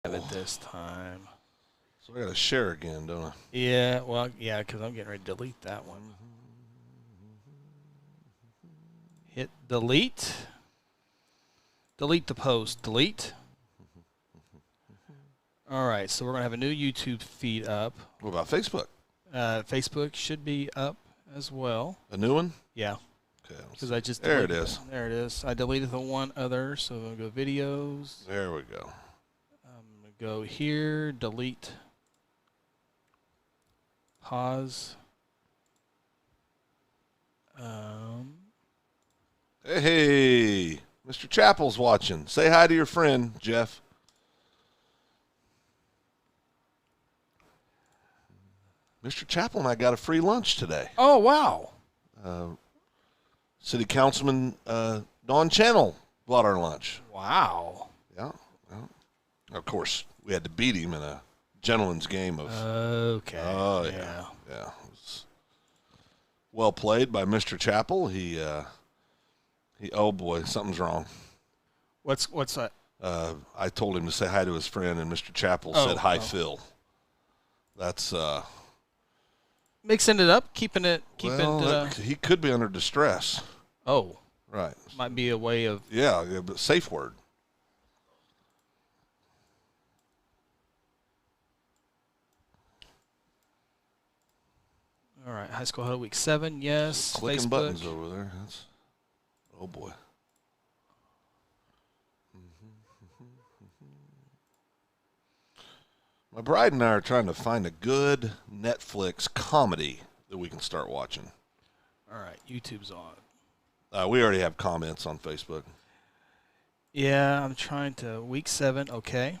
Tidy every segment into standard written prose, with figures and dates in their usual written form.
Have it this time. So I got to share again, don't I? Yeah, well, yeah, because I'm getting ready to delete that one. Hit delete. Delete the post. Delete. All right, so we're going to have a new YouTube feed up. What about Facebook? Facebook should be up as well. A new one? Yeah. Okay. Because I just There it deleted is. There it is. I deleted the one other, so we'll go videos. There we go. I'm going to go here, delete, pause. Hey, Mr. Chappell's watching. Say hi to your friend, Jeff. Mr. Chappell and I got a free lunch today. Oh, wow. City Councilman Don Channel bought our lunch. Wow. Yeah. Of course, we had to beat him in a gentleman's game of. Okay. Oh, yeah. Yeah. It was well played by Mr. Chappell. He oh boy, something's wrong. What's that? I told him to say hi to his friend, and Mr. Chappell said hi, Phil. That's mixing it up, keeping it. He could be under distress. Oh, right. Might be a way of. Yeah, but safe word. All right, High School Huddle Week 7, yes. Clicking Facebook. buttons over there. Oh boy. My bride and I are trying to find a good Netflix comedy that we can start watching. All right, YouTube's on. We already have comments on Facebook. Yeah, I'm trying to. Week 7, okay.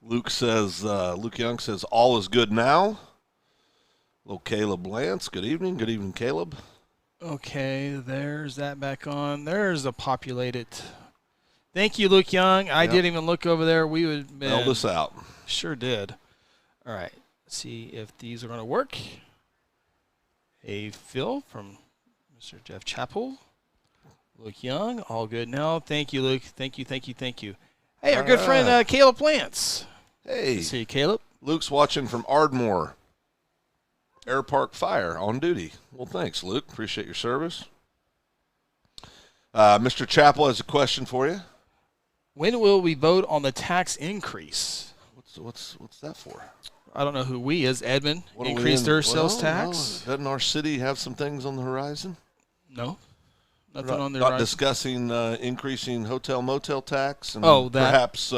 Luke Young says, all is good now. Little Caleb Lance, good evening. Good evening, Caleb. Okay, there's that back on. There's a populated. Thank you, Luke Young. I didn't even look over there. We would have been. Held us out. Sure did. All right, let's see if these are going to work. Hey, Phil from Mr. Jeff Chappell. Luke Young, all good now. Thank you, Luke. Thank you. Hey, our good friend Caleb Lance. Hey. Let's see, Caleb. Luke's watching from Ardmore Air Park Fire on duty. Well, thanks, Luke. Appreciate your service. Mr. Chappell has a question for you. When will we vote on the tax increase? What's that for? I don't know who we is. Edmund increased their sales tax. No. Doesn't our city have some things on the horizon? No. Nothing on the horizon. Not discussing increasing hotel motel tax and perhaps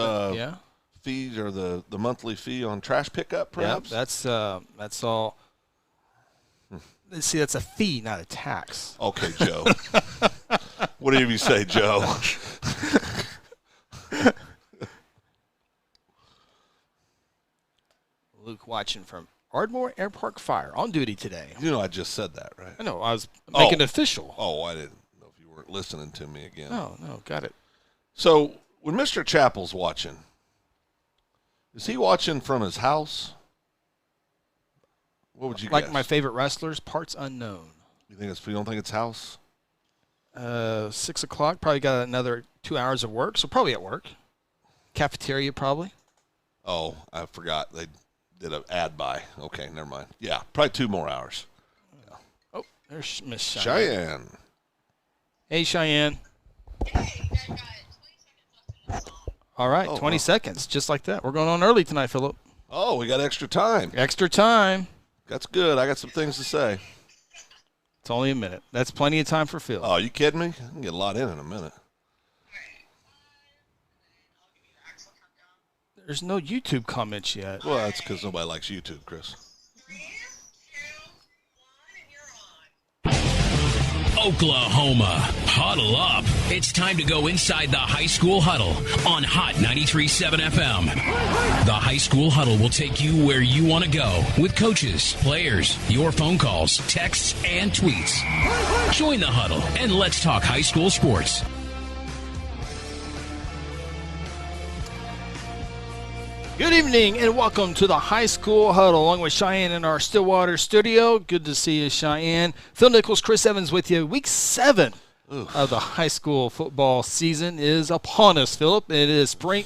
fees or the monthly fee on trash pickup, perhaps? Yeah, that's all. See, that's a fee, not a tax. Okay, Joe. Whatever you say, Joe. Luke watching from Ardmore Air Park Fire on duty today. You know I just said that, right? I know. I was making it official. Oh, I didn't know if you weren't listening to me again. No, got it. So when Mr. Chappell's watching, is he watching from his house? What would you guess? Like my favorite wrestlers, parts unknown. You don't think it's house? 6 o'clock, probably got another 2 hours of work, so probably at work. Cafeteria, probably. Oh, I forgot. They did an ad buy. Okay, never mind. Yeah, probably 2 more hours. Yeah. Oh, there's Miss Cheyenne. Hey, Cheyenne. Hey, I got 20 seconds left. All right, 20 seconds, just like that. We're going on early tonight, Philip. Oh, we got extra time. Extra time. That's good. I got some things to say. It's only a minute. That's plenty of time for Phil. Oh, you kidding me? I can get a lot in a minute. There's no YouTube comments yet. Well, that's because nobody likes YouTube, Chris. 3, 2, 1, and you're on. Oklahoma, huddle up. It's time to go inside the High School Huddle on Hot 93.7 FM. The High School Huddle will take you where you want to go with coaches, players, your phone calls, texts, and tweets. Join the huddle and let's talk high school sports. Good evening and welcome to the High School Huddle along with Cheyenne in our Stillwater studio. Good to see you, Cheyenne. Phil Nichols, Chris Evans with you. Week 7 of the high school football season is upon us, Philip. It is spring.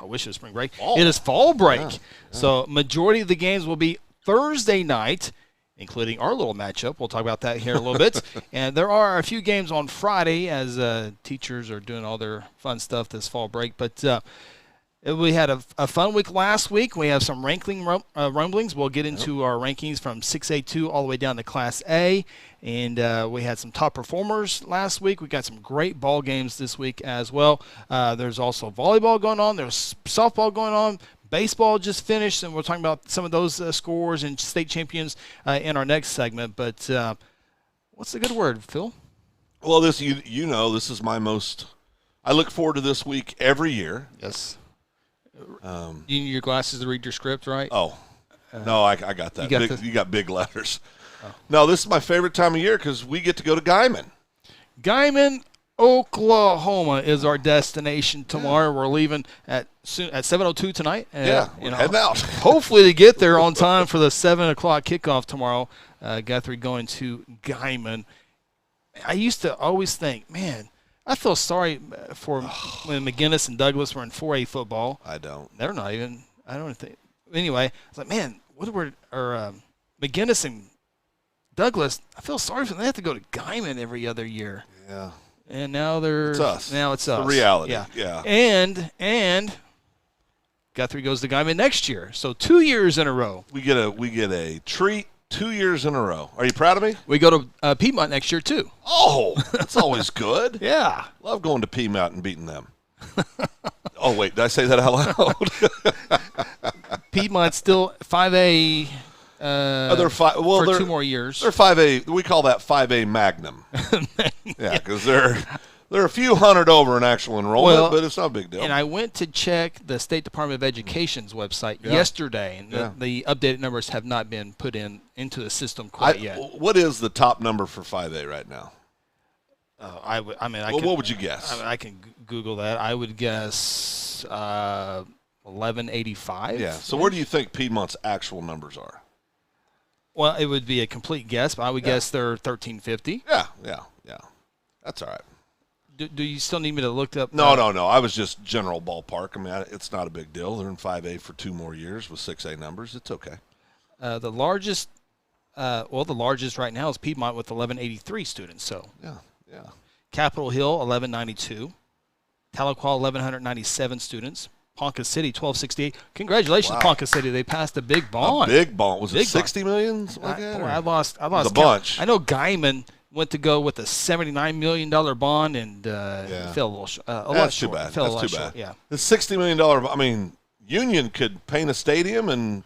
I wish it was spring break. Fall. It is fall break. Yeah. So majority of the games will be Thursday night, including our little matchup. We'll talk about that here in a little bit. And there are a few games on Friday as teachers are doing all their fun stuff this fall break. But we had a fun week last week. We have some ranking rumblings. We'll get into our rankings from 6A2 all the way down to Class A. And we had some top performers last week. We got some great ball games this week as well. There's also volleyball going on. There's softball going on. Baseball just finished, and we're talking about some of those scores and state champions in our next segment. But what's the good word, Phil? Well, this you know this is my most – I look forward to this week every year. Yes. You need your glasses to read your script, right? Oh, no, I got that. You got big letters. Oh. No, this is my favorite time of year because we get to go to Guyman. Guyman, Oklahoma is our destination tomorrow. Yeah. We're leaving at 7:02 tonight. Heading out. Hopefully to get there on time for the 7 o'clock kickoff tomorrow. Guthrie going to Guyman. I used to always think, man, I feel sorry for when McGinnis and Douglas were in 4A football. I don't. They're not even. I don't think. Anyway, I was like, man, McGinnis and Douglas. I feel sorry for them. They have to go to Guyman every other year. Yeah. And now it's us. Now it's us. The reality. Yeah. And Guthrie goes to Guyman next year. So 2 years in a row. We get a treat. 2 years in a row. Are you proud of me? We go to Piedmont next year, too. Oh, that's always good. Yeah. Love going to Piedmont and beating them. Oh, wait. Did I say that out loud? Piedmont's still 5A for 2 more years. They're 5A. We call that 5A Magnum. Yeah, because they're a few hundred over in actual enrollment, but it's not a big deal. And I went to check the State Department of Education's website yesterday, and the updated numbers have not been put into the system quite yet. What is the top number for 5A right now? What would you guess? I can Google that. I would guess 1185. Yeah. So where do you think Piedmont's actual numbers are? Well, it would be a complete guess, but I would guess they're 1350. Yeah. That's all right. Do you still need me to look up? No. I was just general ballpark. I mean, it's not a big deal. They're in 5A for 2 more years with 6A numbers. It's okay. The largest right now is Piedmont with 1183 students. So yeah. Capitol Hill 1192, Tahlequah 1197 students, Ponca City 1268. Congratulations, Ponca City! They passed a big bond. A big bond. Was it 60 million? I lost a bunch. I know Guyman went to go with a $79 million bond and fell a little short. That's too bad. That's too bad. Yeah. The $60 million, I mean, Union could paint a stadium and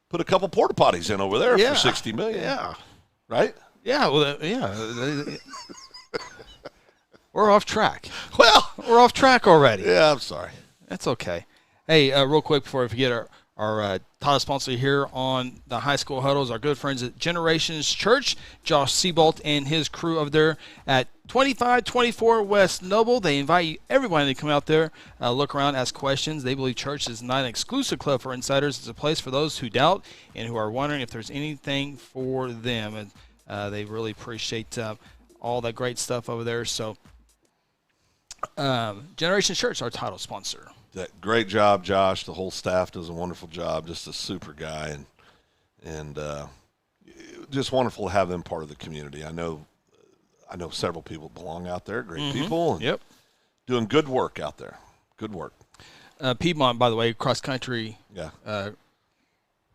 put a couple porta potties in over there for $60 million. Yeah. Right? Yeah. Well, We're off track. Well, we're off track already. Yeah, I'm sorry. That's okay. Hey, real quick before I forget, our title sponsor here on the High School Huddle is our good friends at Generations Church, Josh Seabolt and his crew over there at 2524 West Noble. They invite everyone to come out there, look around, ask questions. They believe church is not an exclusive club for insiders. It's a place for those who doubt and who are wondering if there's anything for them. And they really appreciate all that great stuff over there. So Generations Church, our title sponsor. Great job, Josh. The whole staff does a wonderful job. Just a super guy, and just wonderful to have them part of the community. I know several people belong out there. Great people. And doing good work out there. Good work. Piedmont, by the way, cross country.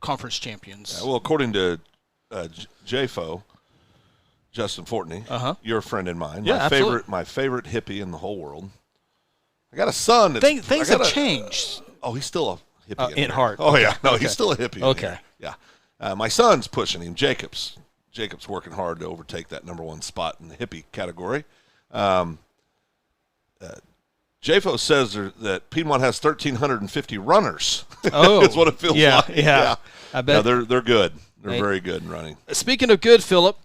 Conference champions. Yeah, well, according to JFO, Justin Fortney, you're a friend of mine. My favorite hippie in the whole world. I got a son. Things have changed. Oh, he's still a hippie in heart. Oh, yeah. No, he's still a hippie. Okay. Yeah. My son's pushing him, Jacob's working hard to overtake that number 1 spot in the hippie category. JFO says that Piedmont has 1,350 runners. Oh. That's what it feels like. Yeah. I bet. No, they're good. They're very good in running. Speaking of good, Philip,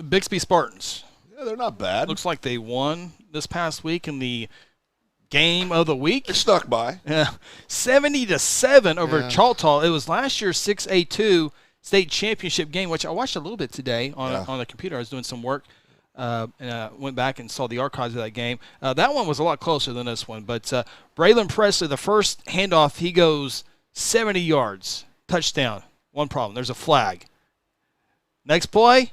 Bixby Spartans. Yeah, they're not bad. Looks like they won this past week in the game of the week. It snuck by. 70-7 over Choctaw. It was last year's 6A2 state championship game, which I watched a little bit today on the computer. I was doing some work. And I went back and saw the archives of that game. That one was a lot closer than this one. But Braylon Presley, the first handoff, he goes 70 yards. Touchdown. One problem. There's a flag. Next play,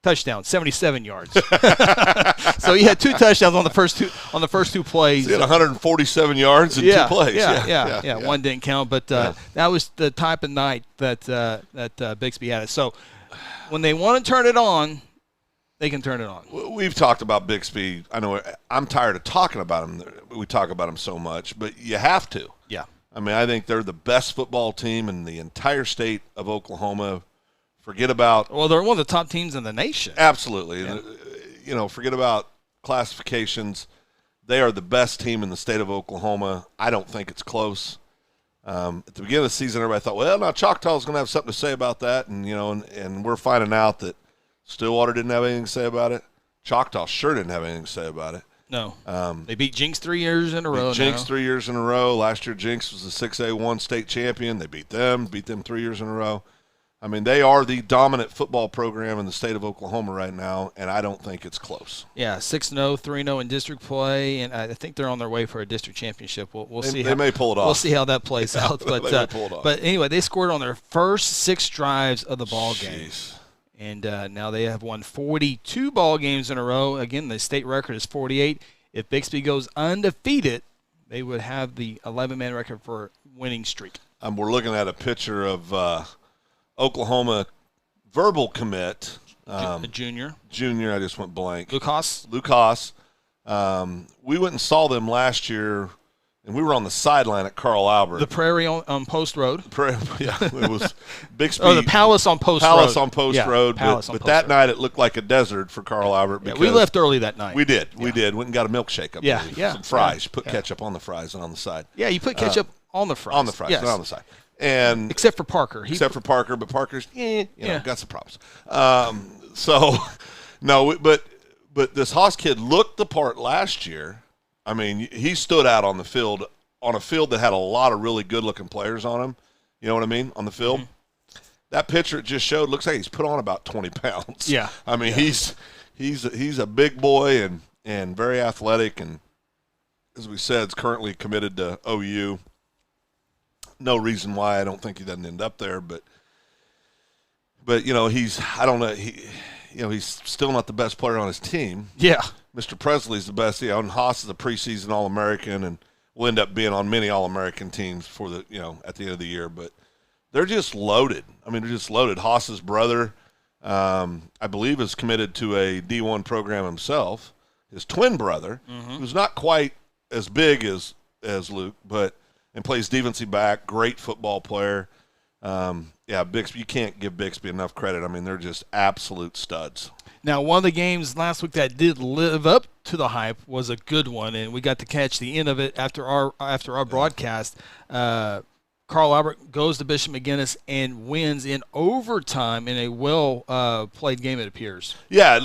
touchdown, 77 yards. So he had 2 touchdowns on the first two plays. He had 147 yards in 2 plays. Yeah. One didn't count, but that was the type of night that Bixby had. So when they want to turn it on, they can turn it on. We've talked about Bixby. I know I'm tired of talking about him. We talk about him so much, but you have to. Yeah. I mean, I think they're the best football team in the entire state of Oklahoma. Forget about – well, they're one of the top teams in the nation. Absolutely. Yeah. Forget about classifications. They are the best team in the state of Oklahoma. I don't think it's close. At the beginning of the season, everybody thought, well, now Choctaw's going to have something to say about that. And, and we're finding out that Stillwater didn't have anything to say about it. Choctaw sure didn't have anything to say about it. No. They beat Jinx 3 years in a row. Jinx 3 years in a row. Last year, Jinx was the 6A1 state champion. They beat them 3 years in a row. I mean, they are the dominant football program in the state of Oklahoma right now, and I don't think it's close. Yeah, 6-0, 3-0 in district play, and I think they're on their way for a district championship. We'll see. They may pull it off. We'll see how that plays out. But they may pull it off. But anyway, they scored on their first 6 drives of the ball game. And now they have won 42 ball games in a row. Again, the state record is 48. If Bixby goes undefeated, they would have the 11-man record for winning streak. We're looking at a picture of Oklahoma verbal commit. A junior. Junior, I just went blank. Lucas. We went and saw them last year, and we were on the sideline at Carl Albert. The Prairie on Post Road. It was Bixby. Oh, the Palace on Post Road. Palace on Post Road. But that night it looked like a desert for Carl Albert. Yeah, we left early that night. We did. We did. Went and got a milkshake up there. Yeah. Some fries. Put ketchup on the fries and on the side. Yeah, you put ketchup on the fries. On the fries, yes. not on the side. And except for Parker. But Parker's, got some problems. But this Haas kid looked the part last year. I mean, he stood out on the field, on a field that had a lot of really good-looking players on him. You know what I mean? On the field. Mm-hmm. That picture it just showed looks like he's put on about 20 pounds. Yeah. I mean, he's a big boy and very athletic, and as we said, is currently committed to OU. No reason why I don't think he doesn't end up there, but he's still not the best player on his team. Yeah. Mr. Presley's the best, and Haas is a preseason All-American and will end up being on many All-American teams for at the end of the year, but they're just loaded. I mean, they're just loaded. Haas's brother, I believe, is committed to a D1 program himself. His twin brother, who's not quite as big as Luke, and plays defensive back, great football player. Bixby, you can't give Bixby enough credit. I mean, they're just absolute studs. Now, one of the games last week that did live up to the hype was a good one, and we got to catch the end of it after our broadcast. Carl Albert goes to Bishop McGuinness and wins in overtime in a well-played game, it appears. Yeah,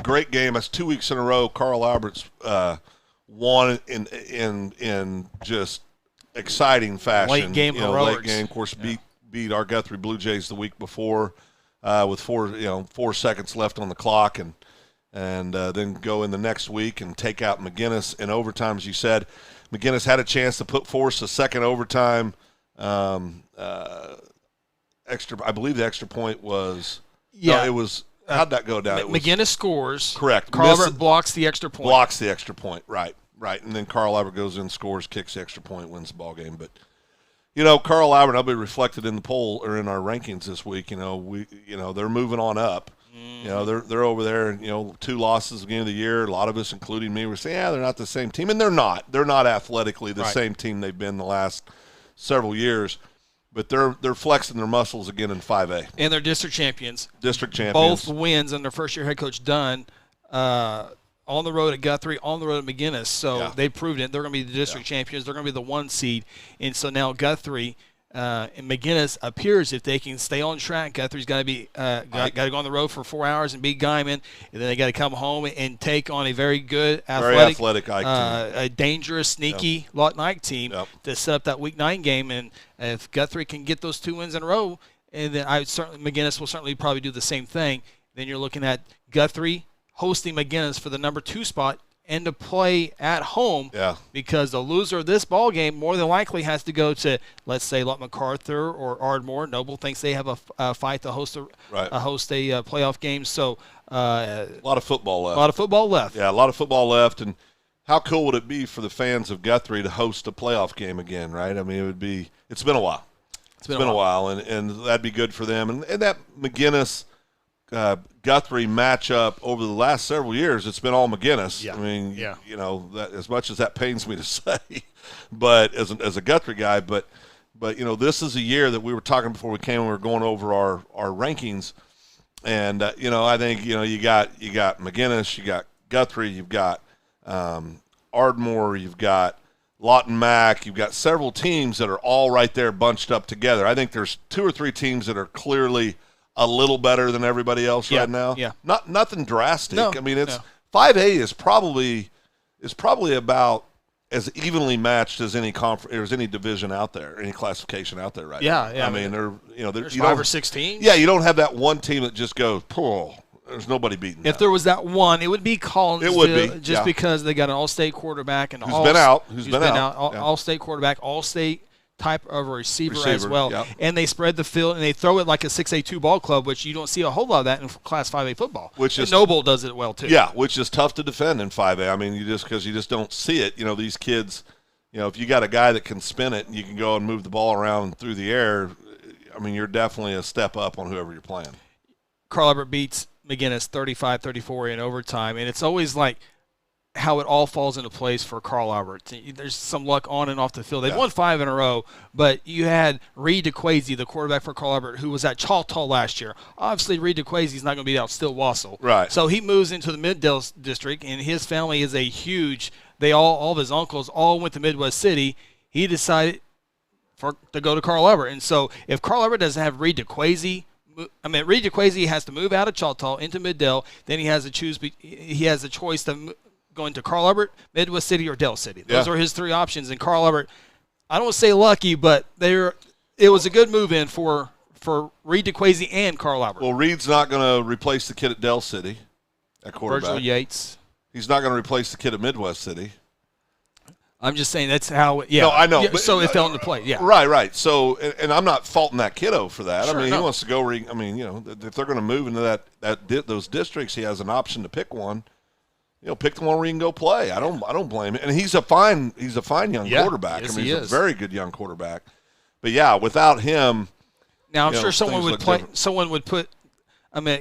great game. That's 2 weeks in a row. Carl Albert's won in just exciting fashion. Late game, late game. Of course, beat our Guthrie Blue Jays the week before with 4 seconds left on the clock, and then go in the next week and take out McGuinness in overtime. As you said, McGuinness had a chance to put force a second overtime. Extra. I believe the extra point was. Yeah, no, it was. How'd that go down? McGuinness scores. Correct. Carl Albert blocks the extra point. Blocks the extra point. Right. And then Carl Albert goes in, scores, kicks the extra point, wins the ball game. But Carl Albert, I'll be reflected in the poll or in our rankings this week. They're moving on up. They're over there. 2 losses at the beginning of the year. A lot of us, including me, were saying, they're not the same team, and they're not. They're not athletically the same team they've been the last several years. But they're flexing their muscles again in 5A. And they're district champions. Both wins under first-year head coach Dunn. On the road at Guthrie, on the road at McGuinness. So they proved it. They're going to be the district champions. They're going to be the 1 seed. And so now Guthrie And McGinnis appears, if they can stay on track, Guthrie's got to be got to go on the road for 4 hours and beat Guyman, and then they got to come home and take on a very good athletic Ike team. A dangerous, sneaky Lawton Ike team to set up that Week 9 game. And if Guthrie can get those 2 wins in a row, and then McGinnis will certainly probably do the same thing. Then you're looking at Guthrie hosting McGinnis for the number 2 spot and to play at home, because the loser of this ball game more than likely has to go to, let's say, Lott MacArthur or Ardmore. Noble thinks they have a fight to host a playoff game. So a lot of football left. Yeah, a lot of football left. And how cool would it be for the fans of Guthrie to host a playoff game again, right? I mean, it's been a while. It's been a while, and that'd be good for them. And that McGinnis Guthrie matchup over the last several years, it's been all McGinnis. Yeah. I mean, that, as much as that pains me to say, but as a Guthrie guy, but this is a year that we were talking before we came. We were going over our rankings, and I think you got McGinnis, you got Guthrie, you've got Ardmore, you've got Lawton Mac, you've got several teams that are all right there bunched up together. I think there's 2 or 3 teams that are clearly a little better than everybody else right now. Yeah. Nothing drastic. No, I mean, 5A is probably about as evenly matched as any any division out there, any classification out there right now. Yeah. I mean, there's 5 or 6 teams. Yeah, you don't have that one team that just goes, there's nobody beating that. If there was that one, it would be Collinsville. It would be, just because they got an all-state quarterback and who's been out, all-state quarterback, all-state type of a receiver as well. Yep. And they spread the field, and they throw it like a 6A2 ball club, which you don't see a whole lot of that in Class 5A football. And Noble does it well, too. Yeah, which is tough to defend in 5A. I mean, because you just don't see it. These kids, if you got a guy that can spin it and you can go and move the ball around through the air, I mean, you're definitely a step up on whoever you're playing. Carl Albert beats McGinnis 35-34 in overtime, and it's always like how it all falls into place for Carl Albert. There's some luck on and off the field. They've won 5 in a row, but you had Reed DeQuazy, the quarterback for Carl Albert, who was at Choctaw last year. Obviously, Reed DeQuazy's not going to be out Still Wassel. Right. So he moves into the Middale district, and his family is a huge – all of his uncles all went to Midwest City. He decided to go to Carl Albert. And so if Carl Albert doesn't have Reed DeQuazy – Reed DeQuazy has to move out of Choctaw into Middale. Then he has to choose – he has a choice to – going to Carl Albert, Midwest City, or Dell City. Those are his 3 options. And Carl Albert, I don't say lucky, but it was a good move in for Reed DeQuazy and Carl Albert. Well, Reed's not going to replace the kid at Dell City at quarterback. Virgil Yates. He's not going to replace the kid at Midwest City. I'm just saying that's how – No, I know. Yeah, so it fell into play, yeah. Right. So, and I'm not faulting that kiddo for that. Sure, he wants to go if they're going to move into those districts, he has an option to pick one. Pick the one where you can go play. I don't blame him. And he's a fine young quarterback. Yes, he's a very good young quarterback. But without him, now I'm sure someone would play. Different. Someone would put.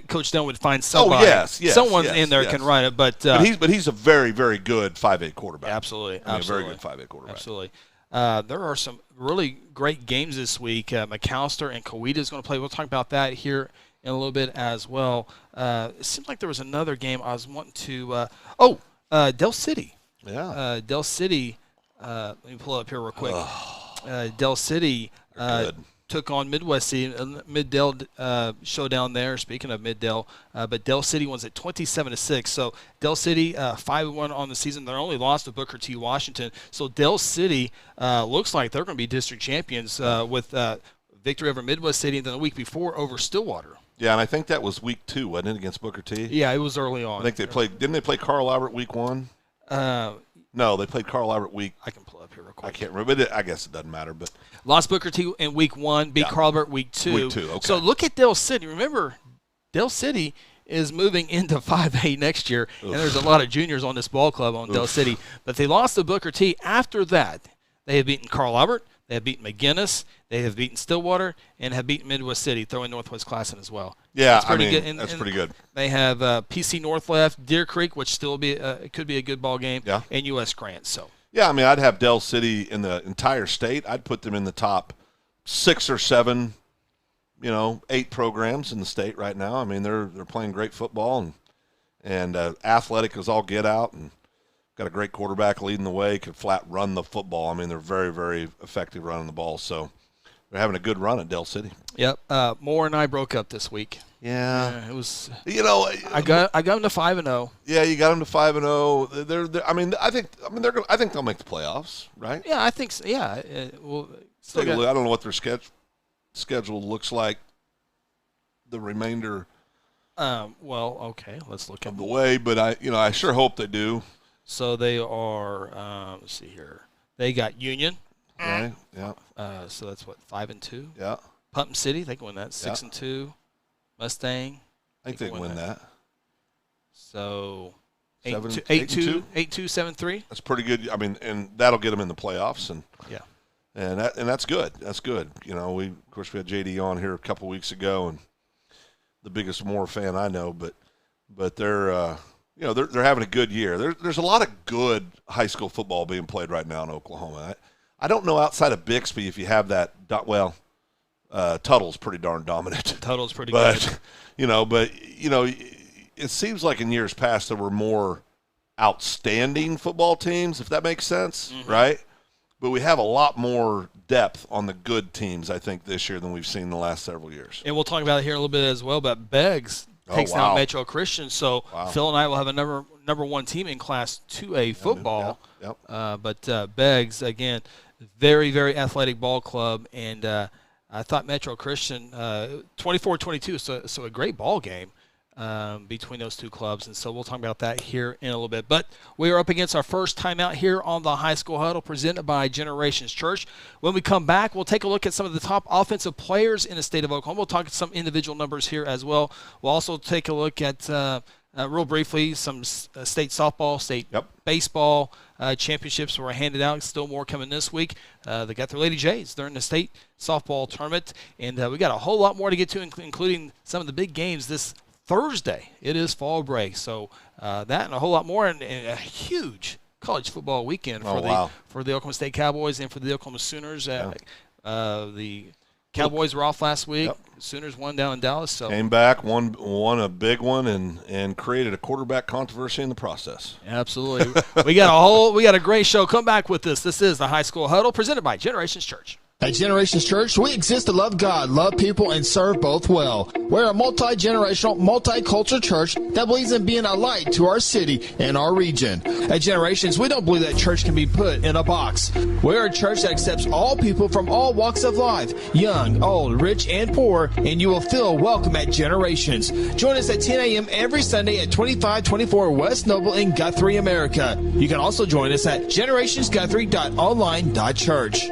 Coach Dunn would find somebody. Someone in there can run it. But he's a very, very good 5A quarterback. Absolutely. A very good 5A quarterback. Absolutely. There are some really great games this week. McAllister and Coweta is going to play. We'll talk about that here in a little bit as well. It seemed like there was another game I was wanting to Dell City. Yeah. Dell City, let me pull it up here real quick. Dell City took on Midwest City. Middale showdown there, speaking of Middale. But Dell City wins at 27-6. So Dell City 5-1 on the season. They're only lost to Booker T. Washington. So Dell City looks like they're going to be district champions with victory over Midwest City and then the week before over Stillwater. Yeah, and I think that was week 2, wasn't it, against Booker T? Yeah, it was early on. I think they played – didn't they play Carl Albert week 1? No, they played Carl Albert week – I can pull up here real quick. I can't remember. But I guess it doesn't matter. But lost Booker T in week 1, beat Carl Albert week 2. Week 2, okay. So look at Dell City. Remember, Dell City is moving into 5A next year, and there's a lot of juniors on this ball club on Dell City. But they lost to Booker T. After that, they have beaten Carl Albert. They have beaten McGinnis. They have beaten Stillwater and have beaten Midwest City, throwing Northwest Classen as well. Yeah, that's pretty good. That's pretty good. They have PC North left, Deer Creek, which still could be a good ball game, and U.S. Grant. So yeah, I'd have Dell City in the entire state. I'd put them in the top 6 or 7, 8 programs in the state right now. They're playing great football and athletic as all get out and got a great quarterback leading the way, could flat run the football. They're very, very effective running the ball. So they're having a good run at Del City. Yep. Moore and I broke up this week. Yeah. It was. I got them to 5-0. Yeah, you got them to 5-0. I think they'll make the playoffs, right? Yeah, I think so. Yeah. I don't know what their schedule looks like. The remainder. Okay. Let's look of at the way, but I sure hope they do. So they are. Let's see here. They got Union. Okay. Yeah. So that's what, 5-2. Yeah. Putnam City, they can win that. 6-2. Mustang, I think they can win that. So 8-2, 7-3. That's pretty good. I mean, and that'll get them in the playoffs, and yeah, and that's good. That's good. We of course we had JD on here a couple weeks ago, and the biggest Moore fan I know, but they're they're having a good year. There's a lot of good high school football being played right now in Oklahoma. I don't know outside of Bixby if you have that. Tuttle's pretty darn dominant. Tuttle's pretty good. It seems like in years past there were more outstanding football teams, if that makes sense, right? But we have a lot more depth on the good teams, I think, this year than we've seen the last several years. And we'll talk about it here a little bit as well, but Beggs takes down Metro Christian, so Phil and I will have a number one team in Class 2A football. Yep. But Beggs, again, very, very athletic ball club, and I thought Metro Christian 24-22, so a great ball game between those two clubs, and so we'll talk about that here in a little bit. But we are up against our first timeout here on the High School Huddle presented by Generations Church. When we come back, we'll take a look at some of the top offensive players in the state of Oklahoma. We'll talk some individual numbers here as well. We'll also take a look at, real briefly, some state softball, state baseball championships were handed out. Still more coming this week. They got their Lady Jays. They're in the state softball tournament, and we got a whole lot more to get to, including some of the big games this Thursday. It is fall break, so that and a whole lot more, and a huge college football weekend for the Oklahoma State Cowboys and for the Oklahoma Sooners. The Cowboys were off last week. Sooners won down in Dallas. So came back, won a big one, and created a quarterback controversy in the process. Absolutely. we got a great show. Come back with this. This is the High School Huddle presented by Generations Church. At Generations Church, we exist to love God, love people, and serve both well. We're a multi-generational, multicultural church that believes in being a light to our city and our region. At Generations, we don't believe that church can be put in a box. We're a church that accepts all people from all walks of life, young, old, rich, and poor, and you will feel welcome at Generations. Join us at 10 a.m. every Sunday at 2524 West Noble in Guthrie, America. You can also join us at generationsguthrie.online.church.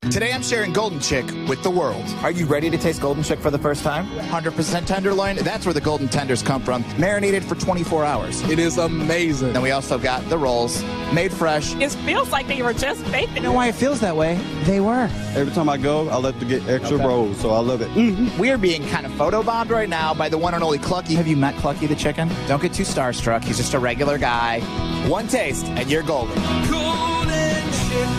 Today I'm sharing Golden Chick with the world. Are you ready to taste Golden Chick for the first time? 100% tenderloin. That's where the golden tenders come from. Marinated for 24 hours. It is amazing. Then we also got the rolls, made fresh. It feels like they were just baked. You know why it feels that way? They were. Every time I go, I like to get extra rolls, so I love it. We are being kind of photobombed right now by the one and only Clucky. Have you met Clucky the chicken? Don't get too starstruck. He's just a regular guy. One taste, and you're golden.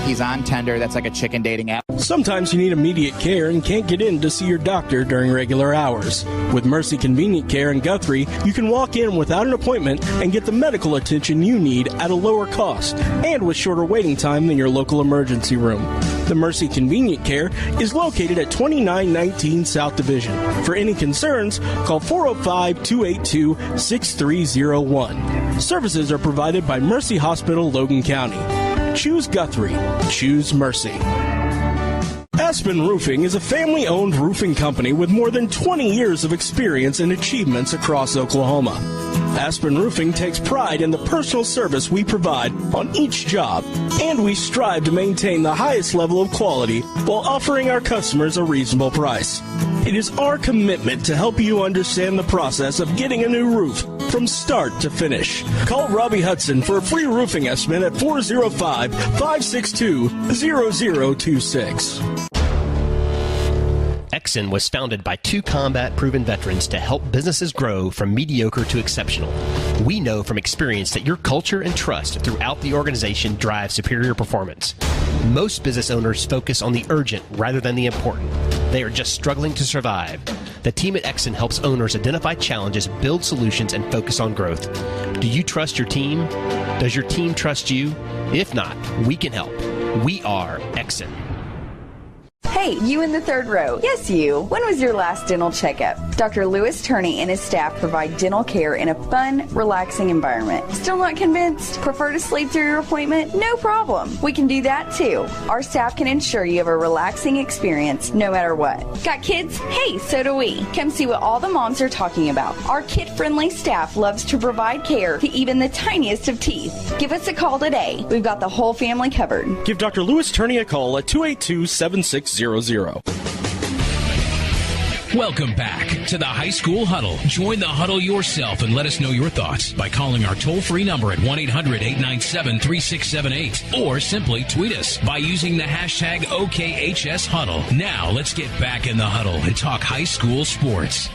He's on Tender. That's like a chicken dating app. Sometimes you need immediate care and can't get in to see your doctor during regular hours. With Mercy Convenient Care in Guthrie, you can walk in without an appointment and get the medical attention you need at a lower cost and with shorter waiting time than your local emergency room. The Mercy Convenient Care is located at 2919 South Division. For any concerns, call 405-282-6301. Services are provided by Mercy Hospital, Logan County. Choose Guthrie. Choose Mercy. Aspen Roofing is a family-owned roofing company with more than 20 years of experience and achievements across Oklahoma. Aspen Roofing takes pride in the personal service we provide on each job, and we strive to maintain the highest level of quality while offering our customers a reasonable price. It is our commitment to help you understand the process of getting a new roof from start to finish. Call Robbie Hudson for a free roofing estimate at 405-562-0026. Exon was founded by two combat-proven veterans to help businesses grow from mediocre to exceptional. We know from experience that your culture and trust throughout the organization drive superior performance. Most business owners focus on the urgent rather than the important. They are just struggling to survive. The team at Exon helps owners identify challenges, build solutions, and focus on growth. Do you trust your team? Does your team trust you? If not, we can help. We are Exon. Hey, you in the third row. Yes, you. When was your last dental checkup? Dr. Lewis Turney and his staff provide dental care in a fun, relaxing environment. Still not convinced? Prefer to sleep through your appointment? No problem. We can do that too. Our staff can ensure you have a relaxing experience no matter what. Got kids? Hey, so do we. Come see what all the moms are talking about. Our kid-friendly staff loves to provide care to even the tiniest of teeth. Give us a call today. We've got the whole family covered. Give Dr. Lewis Turney a call at 282-7600. Welcome back to the High School Huddle. Join the huddle yourself and let us know your thoughts by calling our toll-free number at 1-800-897-3678 or simply tweet us by using the hashtag OKHSHuddle. Now let's get back in the huddle and talk high school sports.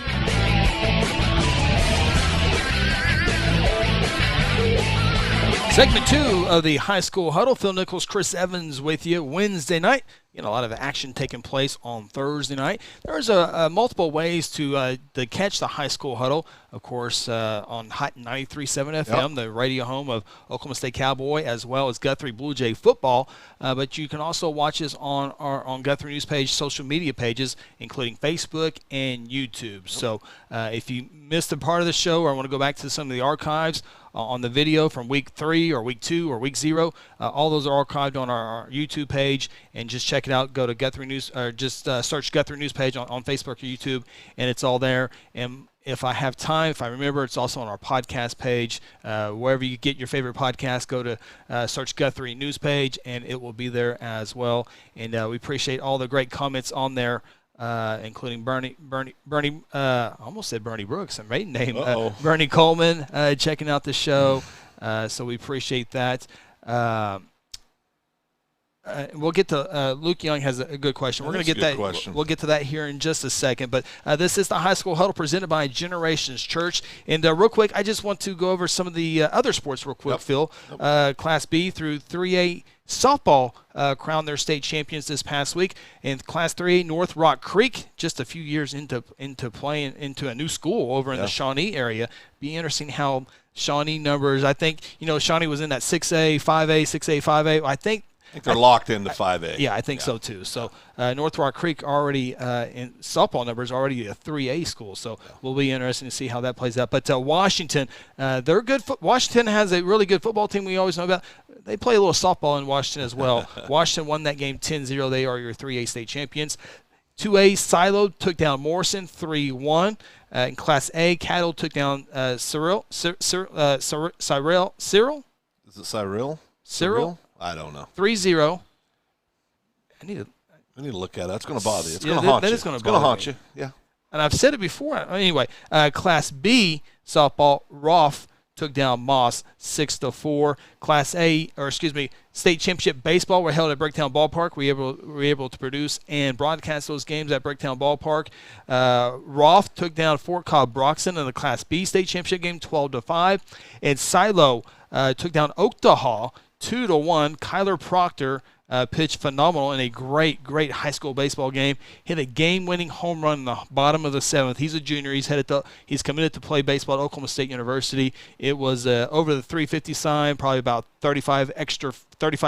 Segment 2 of the High School Huddle. Phil Nichols, Chris Evans with you Wednesday night. A lot of action taking place on Thursday night. There's multiple ways to catch the High School Huddle. Of course, on Hot 93.7 FM, the radio home of Oklahoma State Cowboy, as well as Guthrie Blue Jay football. But you can also watch us on Guthrie News page, social media pages, including Facebook and YouTube. So if you missed a part of the show or want to go back to some of the archives on the video from week 3 or week 2 or week 0, all those are archived on our YouTube page, and just check it out. Go to Guthrie News, or just search Guthrie News page on Facebook or YouTube, and it's all there. And if I have time, if I remember, it's also on our podcast page. Wherever you get your favorite podcast, go to search Guthrie News page, and it will be there as well. And we appreciate all the great comments on there, including Bernie, I almost said Bernie Brooks, a maiden name, Bernie Coleman, checking out the show. So we appreciate that. We'll get to Luke Young has a good question. We're going to get that. We'll get to that here in just a second. But this is the High School Huddle presented by Generations Church. And real quick, I just want to go over some of the other sports real quick, Phil. Class B through 3A softball crowned their state champions this past week. In Class 3A, North Rock Creek, just a few years into playing into a new school over in the Shawnee area. Be interesting how Shawnee numbers. I think Shawnee was in that 6A, 5A, 6A, 5A. I think they're locked into 5A. Yeah, I think so too. So North Rock Creek already in softball numbers already a 3A school. So we'll be interested to see how that plays out. But Washington, they're good. Washington has a really good football team we always know about. They play a little softball in Washington as well. Washington won that game 10-0. They are your 3A state champions. 2A, Silo took down Morrison 3-1. In Class A, Cattle took down Cyril. Is it Cyril? Cyril? I don't know. 3-0. I need to look at it. It's going to bother you. It's going to haunt you. It's going to haunt you. Yeah. And I've said it before. Anyway, Class B softball, Roth took down Moss 6-4. Class A, state championship baseball were held at Bricktown Ballpark. We were able to produce and broadcast those games at Bricktown Ballpark. Roth took down Fort Cobb Broxton in the Class B state championship game 12-5. And Silo took down Oakdaw 2-1. Kyler Proctor pitched phenomenal in a great high school baseball game. Hit a game-winning home run in the bottom of the 7th. He's a junior. He's committed to play baseball at Oklahoma State University. It was over the 350 sign, probably about 35,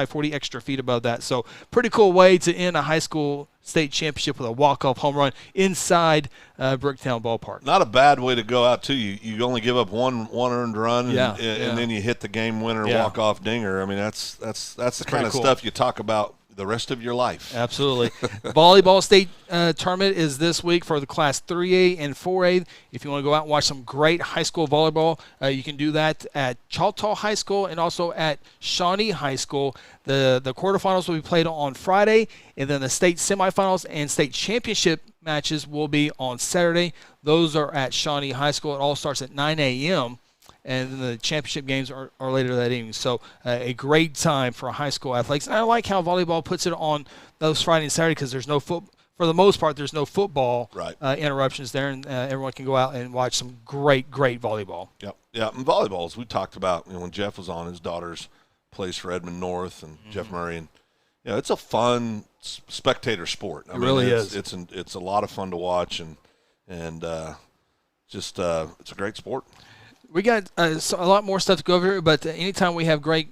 40 extra feet above that. So pretty cool way to end a high school state championship with a walk-off home run inside Bricktown Ballpark. Not a bad way to go out, too. You only give up one earned run, and then you hit the game winner walk-off dinger. I mean, that's the kind of stuff you talk about the rest of your life. Absolutely. Volleyball state tournament is this week for the Class 3A and 4A. If you want to go out and watch some great high school volleyball, you can do that at Choctaw High School and also at Shawnee High School. The quarterfinals will be played on Friday, and then the state semifinals and state championship matches will be on Saturday. Those are at Shawnee High School. It all starts at 9 a.m., and then the championship games are later that evening. So a great time for high school athletics. And I like how volleyball puts it on those Friday and Saturday because there's no for the most part, there's no football interruptions there, and everyone can go out and watch some great volleyball. Yep. Yeah, and volleyball, as we talked about, when Jeff was on, his daughter's plays for Edmond North and Jeff Murray, and it's a fun spectator sport. It really is. It's a lot of fun to watch, and it's a great sport. We got a lot more stuff to go over, but anytime we have great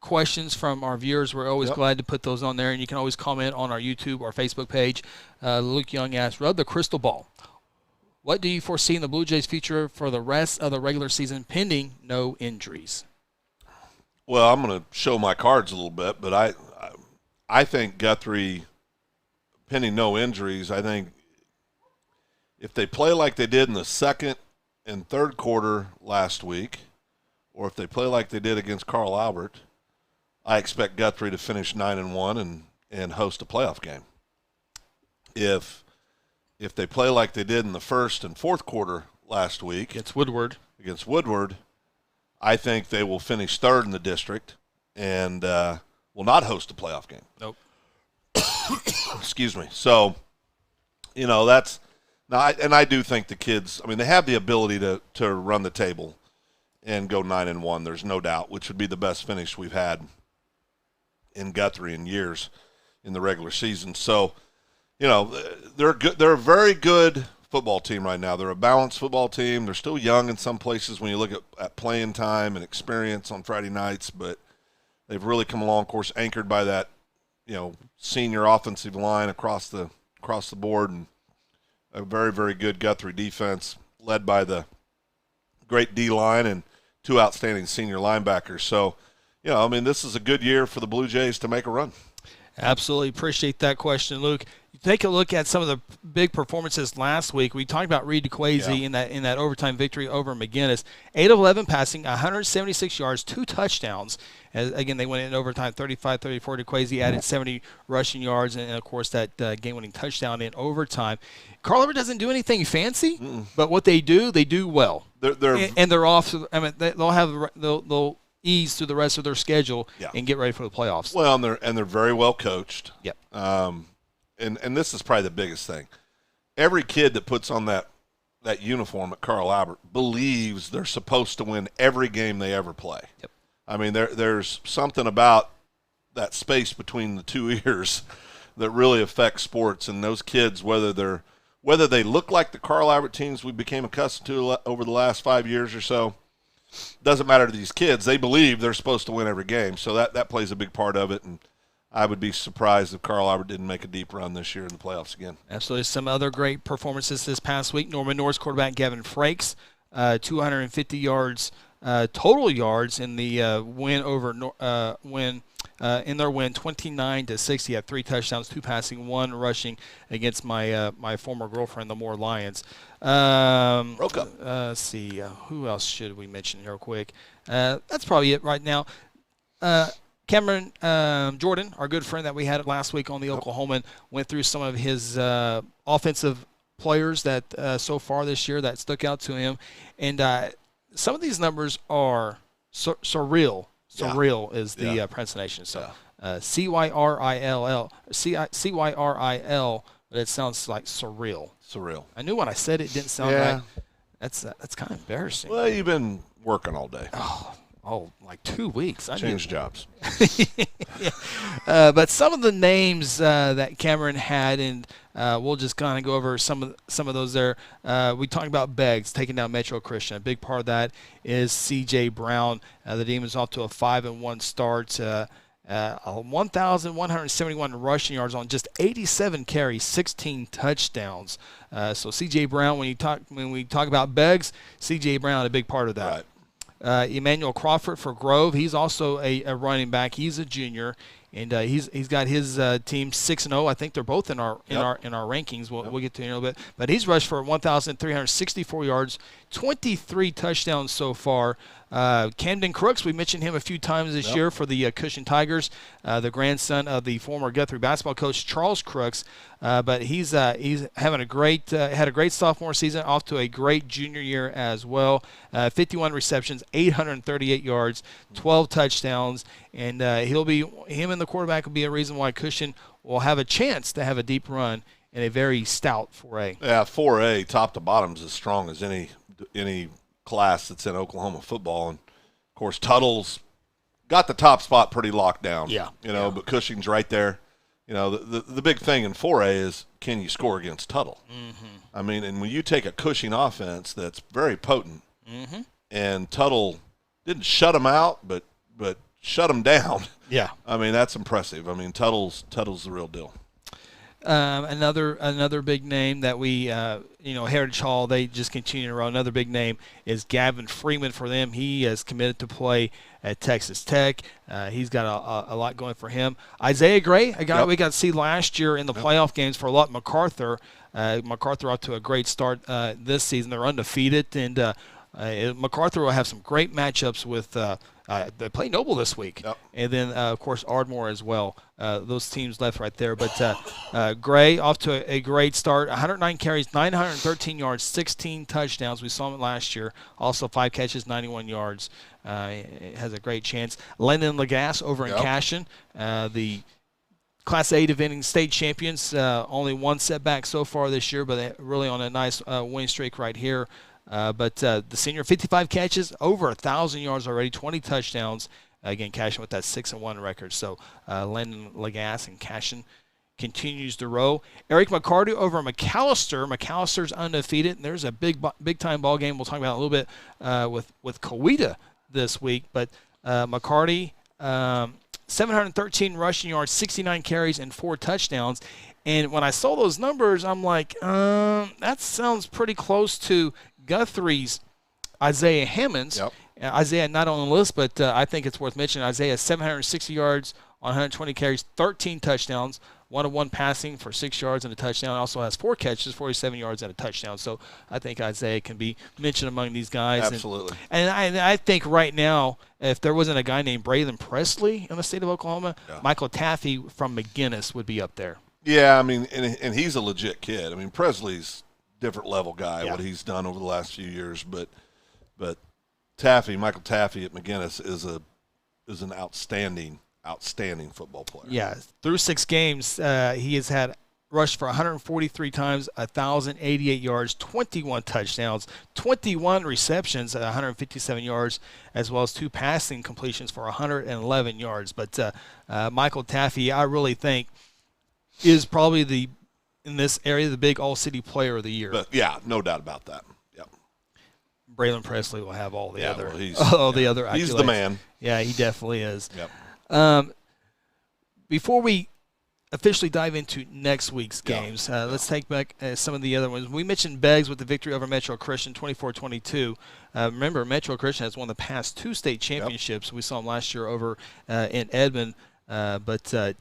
questions from our viewers. We're always glad to put those on there, and you can always comment on our YouTube or Facebook page. Luke Young asks, rub the crystal ball. What do you foresee in the Blue Jays' future for the rest of the regular season pending no injuries? Well, I'm going to show my cards a little bit, but I think Guthrie, pending no injuries, I think if they play like they did in the second and third quarter last week, or if they play like they did against Carl Albert, I expect Guthrie to finish 9-1 and host a playoff game. If they play like they did in the first and fourth quarter last week against Woodward, I think they will finish third in the district and will not host a playoff game. Nope. Excuse me. So, that's now. I do think the kids. I mean, they have the ability to run the table and go 9-1. There's no doubt, which would be the best finish we've had in Guthrie in years in the regular season. So, they're good. They're a very good football team right now. They're a balanced football team. They're still young in some places when you look at playing time and experience on Friday nights, but they've really come along, of course, anchored by that, senior offensive line across the board, and a very, very good Guthrie defense led by the great D-line and two outstanding senior linebackers. So, this is a good year for the Blue Jays to make a run. Absolutely. Appreciate that question, Luke. You take a look at some of the big performances last week. We talked about Reed DeQuazy in that overtime victory over McGinnis. 8 of 11 passing, 176 yards, 2 touchdowns. Again, they went in overtime 35-34. DeQuazy added 70 rushing yards and, of course, that game-winning touchdown in overtime. Carl Albert doesn't do anything fancy, but what they do well. They're off. I mean, they'll ease through the rest of their schedule and get ready for the playoffs. Well, and they're very well coached. Yep. And this is probably the biggest thing. Every kid that puts on that uniform at Carl Albert believes they're supposed to win every game they ever play. Yep. I mean, there's something about that space between the two ears that really affects sports. And those kids, whether they look like the Carl Albert teams we became accustomed to over the last 5 years or so, doesn't matter to these kids. They believe they're supposed to win every game. So that plays a big part of it. And I would be surprised if Carl Albert didn't make a deep run this year in the playoffs again. Absolutely. Some other great performances this past week. Norman North's quarterback Gavin Frakes, 250 yards, total yards in the win over in their win 29-60. He had 3 touchdowns, 2 passing, 1 rushing against my former girlfriend, the Moore Lions. Let's see, who else should we mention real quick? That's probably it right now. Cameron Jordan, our good friend that we had last week on the Oklahoman, went through some of his offensive players that so far this year that stuck out to him. And some of these numbers are surreal. Surreal is the pronunciation. So C-Y-R-I-L, but it sounds like surreal. Surreal. I knew when I said it didn't sound right. That's kind of embarrassing. Well, you've been working all day. Oh, like 2 weeks. Change jobs. But some of the names that Cameron had, and we'll just kind of go over some of those there. We talked about Beggs taking down Metro Christian. A big part of that is C.J. Brown. The Demons off to a 5-1 start. 1,171 rushing yards on just 87 carries, 16 touchdowns. So C.J. Brown, when we talk about Beggs, C.J. Brown a big part of that. Right. Emmanuel Crawford for Grove. He's also a running back. He's a junior, and he's got his team 6-0. I think they're both in our rankings. We'll get to it in a little bit. But he's rushed for 1,364 yards, 23 touchdowns so far. Camden Crooks, we mentioned him a few times this year for the Cushion Tigers, the grandson of the former Guthrie basketball coach Charles Crooks. But he's having a great had a great sophomore season, off to a great junior year as well. 51 receptions, 838 yards, 12 touchdowns, and him and the quarterback will be a reason why Cushion will have a chance to have a deep run in a very stout 4A. Yeah, 4A top to bottom is as strong as any class that's in Oklahoma football, and of course Tuttle's got the top spot pretty locked down. But Cushing's right there. The big thing in 4A is, can you score against Tuttle? Mm-hmm. I mean, and when you take a Cushing offense that's very potent, and Tuttle didn't shut them out, but shut them down. Yeah. I mean, that's impressive. I mean, Tuttle's the real deal. Another big name that we, Heritage Hall, they just continue to roll. Another big name is Gavin Freeman for them. He is committed to play at Texas Tech. He's got a lot going for him. Isaiah Gray, a guy we got to see last year in the playoff games for Lott MacArthur. MacArthur off to a great start this season. They're undefeated, and MacArthur will have some great matchups with they play Noble this week. Yep. And then, of course, Ardmore as well. Those teams left right there. But Gray off to a great start. 109 carries, 913 yards, 16 touchdowns. We saw him last year. Also 5 catches, 91 yards. Has a great chance. Landon Lagasse over in Cashion, the Class A defending state champions. Only one setback so far this year, but they're really on a nice winning streak right here. But the senior, 55 catches, over 1,000 yards already, 20 touchdowns. Again, Cashion with that 6-1 record. So Landon Lagasse and Cashion continues to row. Eric McCarty over McAllister. McAllister's undefeated, and there's a big-time ball game. We'll talk about it a little bit with Coweta this week. But McCarty, 713 rushing yards, 69 carries, and 4 touchdowns. And when I saw those numbers, I'm like, that sounds pretty close to Guthrie's Isaiah Hammonds. Yep. Isaiah not on the list, but I think it's worth mentioning. Isaiah 760 yards on 120 carries, 13 touchdowns, 1-1 passing for 6 yards and a touchdown. Also has 4 catches, 47 yards and a touchdown. So I think Isaiah can be mentioned among these guys. Absolutely. And I think right now, if there wasn't a guy named Braylon Presley in the state of Oklahoma, Michael Taffy from McGinnis would be up there. Yeah, I mean, and he's a legit kid. I mean, Presley's different level guy, what he's done over the last few years, but Michael Taffy at McGinnis is an outstanding football player. Yeah, through 6 games, he has had rushed for 143 times, 1,088 yards, 21 touchdowns, 21 receptions at 157 yards, as well as 2 passing completions for 111 yards. But Michael Taffy, I really think, is probably in this area the big All-City Player of the Year. But yeah, no doubt about that. Yep. Braylon Presley will have all the other accolades. He's the man. Yeah, he definitely is. Yep. Before we officially dive into next week's games, let's take back some of the other ones. We mentioned Beggs with the victory over Metro Christian, 24-22. Remember, Metro Christian has won the past 2 state championships. We saw them last year over in Edmond, but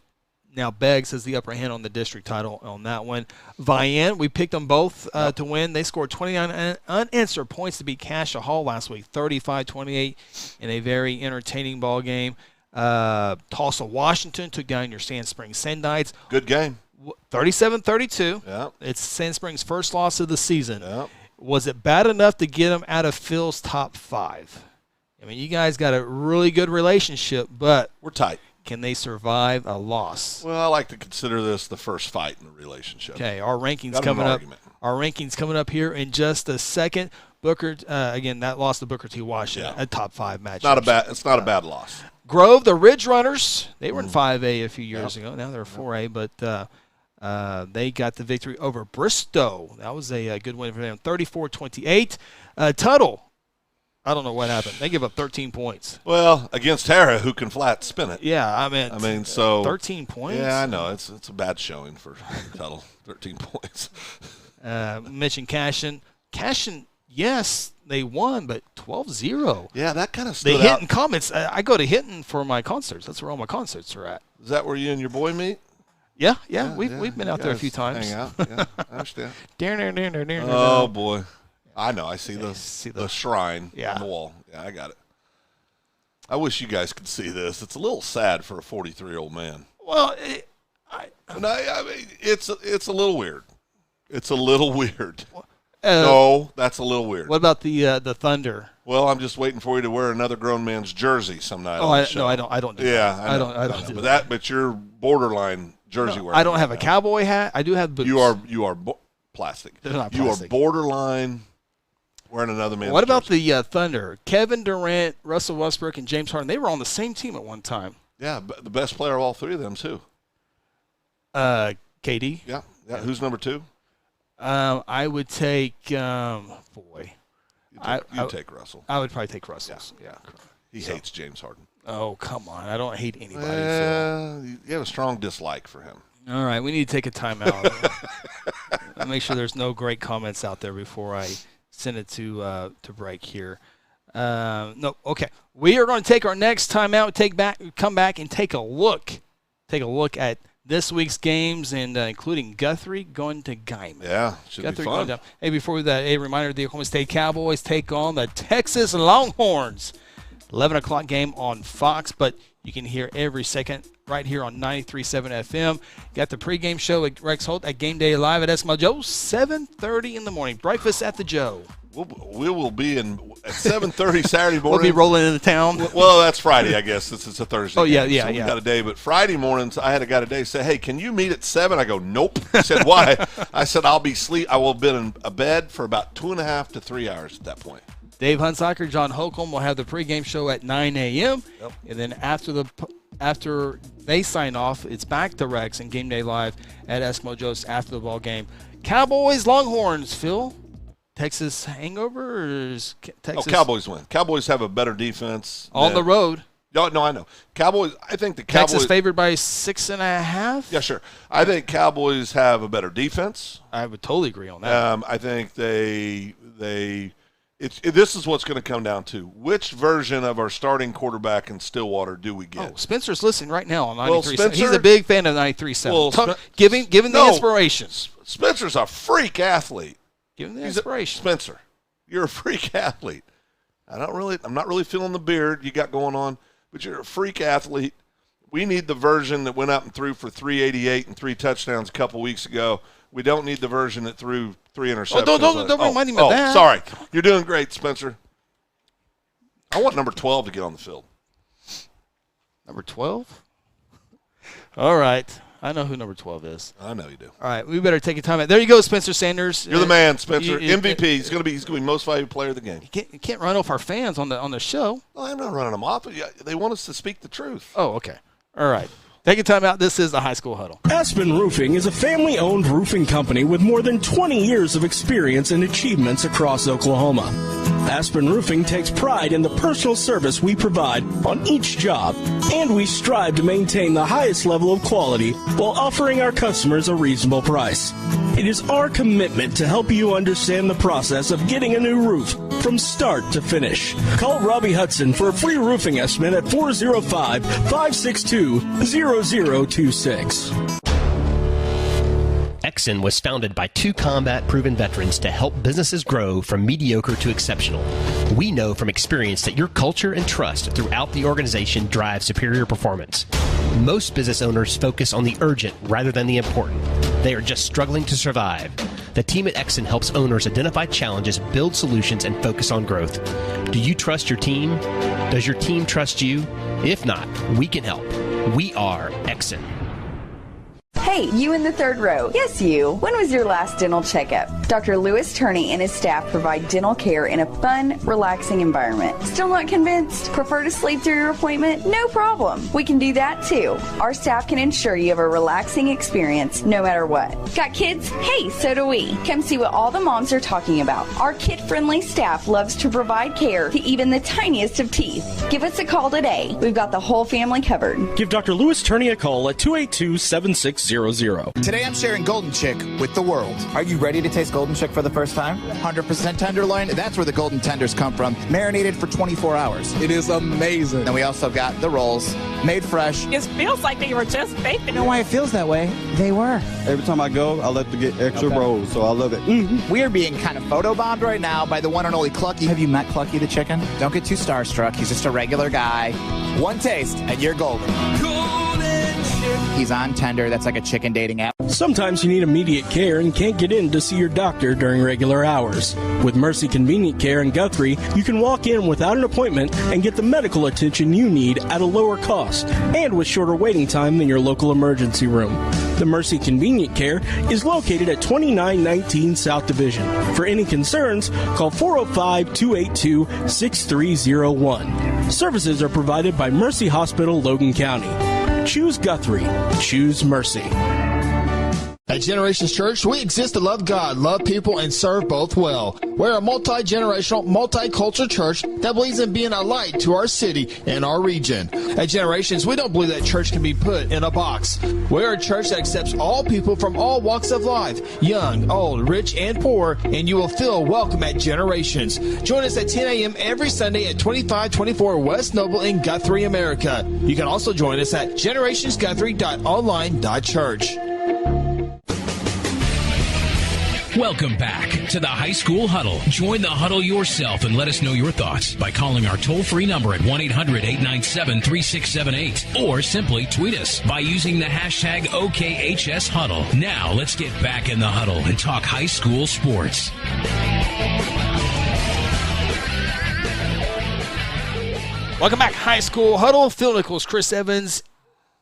now Beggs has the upper hand on the district title on that one. Vian, we picked them both to win. They scored 29 unanswered points to beat Cassia Hall last week, 35-28 in a very entertaining ball game. Tulsa, Washington took down your Sand Springs Sendites. Good game. 37-32. Yeah. It's Sand Springs' first loss of the season. Yeah. Was it bad enough to get them out of Phil's top 5? I mean, you guys got a really good relationship, but we're tight. Can they survive a loss? Well, I like to consider this the first fight in the relationship. Okay, our rankings coming up. Our rankings coming up here in just a second. Booker, again, that loss to Booker T. Washington, a top 5 match. It's not a bad loss. Grove, the Ridge Runners, they were in 5A a few years ago. Now they're 4A, but they got the victory over Bristow. That was a good win for them, 34-28. Tuttle, I don't know what happened. They give up 13 points. Well, against Tara, who can flat spin it. Yeah, I mean, so 13 points. Yeah, I know it's a bad showing for Tuttle. 13 points. Mentioned Cashion. Cashion, yes, they won, but 12-0. Yeah, that kind of stood out. The Hinton Comets. I go to Hinton for my concerts. That's where all my concerts are at. Is that where you and your boy meet? Yeah. We've been out there a few times. Hang out. Yeah, I understand. Oh boy. I know. I see the shrine on the wall. Yeah, I got it. I wish you guys could see this. It's a little sad for a 43-year-old man. Well, I mean, it's a little weird. It's a little weird. No, that's a little weird. What about the Thunder? Well, I'm just waiting for you to wear another grown man's jersey some night. No, I don't. Do that. I don't do that. But you're borderline jersey wearing. I don't have a cowboy hat. I do have boots. You are plastic. They're not You plastic. are borderline wearing another man's. What about jersey. the Thunder? Kevin Durant, Russell Westbrook, and James Harden. They were on the same team at one time. Yeah, the best player of all 3 of them too. KD. Yeah. Who's number 2? I would take You take Russell. I would probably take Russell. Yeah. He hates James Harden. Oh, come on. I don't hate anybody. You have a strong dislike for him. All right, we need to take a timeout. Make sure there's no great comments out there before I send it to break here. No, okay. We are going to take our next timeout. Come back and take a look at this week's games, and including Guthrie going to Guyman. Yeah, should Guthrie be fun. Going down. Hey, before that, a reminder: the Oklahoma State Cowboys take on the Texas Longhorns. 11 o'clock game on Fox, but you can hear every second right here on 93.7 FM. Got the pregame show at Rex Holt at Game Day Live at Eskimo Joe's, 7:30 in the morning. Breakfast at the Joe. We will be at 7:30 Saturday morning. We'll be rolling into town. Well, that's Friday, I guess. This is a Thursday. Oh, yeah, game, yeah, so we yeah. got a day, but Friday mornings, I had a guy today say, "Hey, can you meet at 7?" I go, "Nope." He said, "Why?" I said, I will have been in a bed for about 2.5 to 3 hours at that point. Dave Hunsaker, John Holcomb will have the pregame show at 9 a.m. Yep. And then after they sign off, it's back to Rex and Game Day Live at Eskimo Joe's after the ball game. Cowboys, Longhorns, Phil. Texas hangover? Or is Texas? Oh, Cowboys win. Cowboys have a better defense. On the road. No, I know. Cowboys, I think the Cowboys. Texas favored by 6.5? Yeah, sure. I think Cowboys have a better defense. I would totally agree on that. I think this is what's going to come down to. Which version of our starting quarterback in Stillwater do we get? Oh, Spencer's listening right now on 93.7. Well, Spencer, he's a big fan of 93.7. Well, give him the inspiration. Spencer's a freak athlete. Give him the inspiration. Spencer, you're a freak athlete. I'm not really feeling the beard you got going on, but you're a freak athlete. We need the version that went out and threw for 388 and 3 touchdowns a couple weeks ago. We don't need the version that threw 3 interceptions. Oh, don't remind him of that. Sorry. You're doing great, Spencer. I want number 12 to get on the field. Number 12? All right. I know who number 12 is. I know you do. All right. We better take a time out. There you go, Spencer Sanders. You're the man, Spencer. MVP. He's going to be most valuable player of the game. You can't run off our fans on the show. Well, I'm not running them off. They want us to speak the truth. Oh, okay. All right. Take a time out. This is the High School Huddle. Aspen Roofing is a family-owned roofing company with more than 20 years of experience and achievements across Oklahoma. Aspen Roofing takes pride in the personal service we provide on each job, and we strive to maintain the highest level of quality while offering our customers a reasonable price. It is our commitment to help you understand the process of getting a new roof from start to finish. Call Robbie Hudson for a free roofing estimate at 405-562-0026. Exxon was founded by 2 combat-proven veterans to help businesses grow from mediocre to exceptional. We know from experience that your culture and trust throughout the organization drive superior performance. Most business owners focus on the urgent rather than the important. They are just struggling to survive. The team at Exxon helps owners identify challenges, build solutions, and focus on growth. Do you trust your team? Does your team trust you? If not, we can help. We are Exxon. Hey, you in the third row. Yes, you. When was your last dental checkup? Dr. Lewis Turney and his staff provide dental care in a fun, relaxing environment. Still not convinced? Prefer to sleep through your appointment? No problem. We can do that too. Our staff can ensure you have a relaxing experience no matter what. Got kids? Hey, so do we. Come see what all the moms are talking about. Our kid-friendly staff loves to provide care to even the tiniest of teeth. Give us a call today. We've got the whole family covered. Give Dr. Lewis Turney a call at 282-7600. Today I'm sharing Golden Chick with the world. Are you ready to taste Golden Chick for the first time? 100% tenderloin. That's where the golden tenders come from. Marinated for 24 hours. It is amazing. And we also got the rolls, made fresh. It feels like they were just baked. You know why it feels that way? They were. Every time I go, I like to get extra rolls, so I love it. Mm-hmm. We are being kind of photobombed right now by the one and only Clucky. Have you met Clucky the chicken? Don't get too starstruck. He's just a regular guy. One taste, and you're golden. He's on Tender. That's like a chicken dating app. Sometimes you need immediate care and can't get in to see your doctor during regular hours. With Mercy Convenient Care in Guthrie, you can walk in without an appointment and get the medical attention you need at a lower cost and with shorter waiting time than your local emergency room. The Mercy Convenient Care is located at 2919 South Division. For any concerns, call 405-282-6301. Services are provided by Mercy Hospital, Logan County. Choose Guthrie. Choose Mercy. At Generations Church, we exist to love God, love people, and serve both well. We're a multi-generational, multicultural church that believes in being a light to our city and our region. At Generations, we don't believe that church can be put in a box. We're a church that accepts all people from all walks of life, young, old, rich, and poor, and you will feel welcome at Generations. Join us at 10 a.m. every Sunday at 2524 West Noble in Guthrie, America. You can also join us at generationsguthrie.online.church. Welcome back to the High School Huddle. Join the huddle yourself and let us know your thoughts by calling our toll-free number at 1-800-897-3678 or simply tweet us by using the hashtag OKHSHuddle. Now let's get back in the huddle and talk high school sports. Welcome back, High School Huddle. Phil Nichols, Chris Evans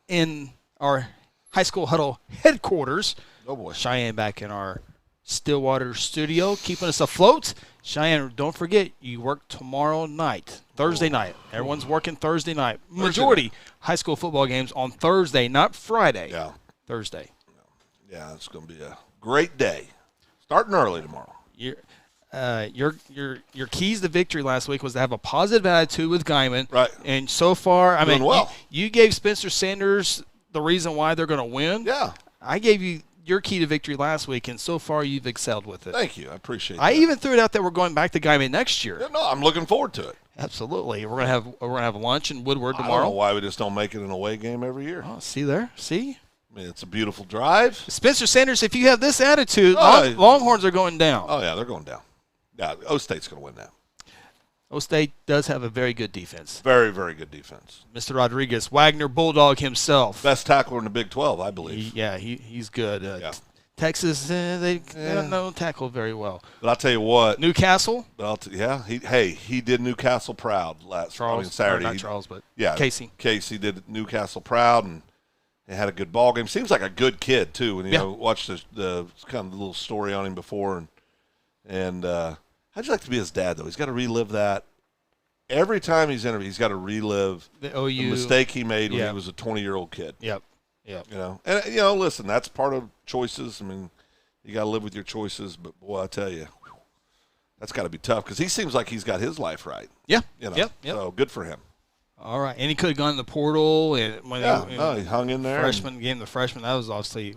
in our High School Huddle headquarters. Oh, boy. Cheyenne back in our Stillwater studio, keeping us afloat. Cheyenne, don't forget, you work tomorrow night, Thursday night. Everyone's working Thursday night. Majority high school football games on Thursday, not Friday. Yeah. Thursday. Yeah, it's going to be a great day. Starting early tomorrow. Your keys to victory last week was to have a positive attitude with Guyman. Right. And so far, I mean, well. you gave Spencer Sanders the reason why they're going to win. Yeah. I gave you your key to victory last week, and so far you've excelled with it. Thank you. I appreciate that. I even threw it out that we're going back to Guyman next year. Yeah, no, I'm looking forward to it. Absolutely. We're gonna have lunch in Woodward tomorrow. I don't know why we just don't make it an away game every year. Oh, see there? See? I mean, it's a beautiful drive. Spencer Sanders, if you have this attitude, Longhorns are going down. Oh, yeah, they're going down. Yeah, O-State's going to win now. O-State does have a very good defense. Very, very good defense. Mr. Rodriguez, Wagner Bulldog himself. Best tackler in the Big 12, I believe. He's good. Yeah. Texas, they don't tackle very well. But I'll tell you what. Newcastle? He did Newcastle proud Saturday. Casey. Casey did Newcastle proud and had a good ball game. Seems like a good kid, too. And, watched the kind of the little story on him before. And how'd you like to be his dad, though? He's got to relive that. Every time he's interviewed, he's got to relive the mistake he made when he was a 20-year-old kid. Yep. And listen, that's part of choices. I mean, you got to live with your choices. But boy, I tell you, that's got to be tough because he seems like he's got his life right. Yeah. So good for him. All right, and he could have gone in the portal and he hung in there. The freshman. That was obviously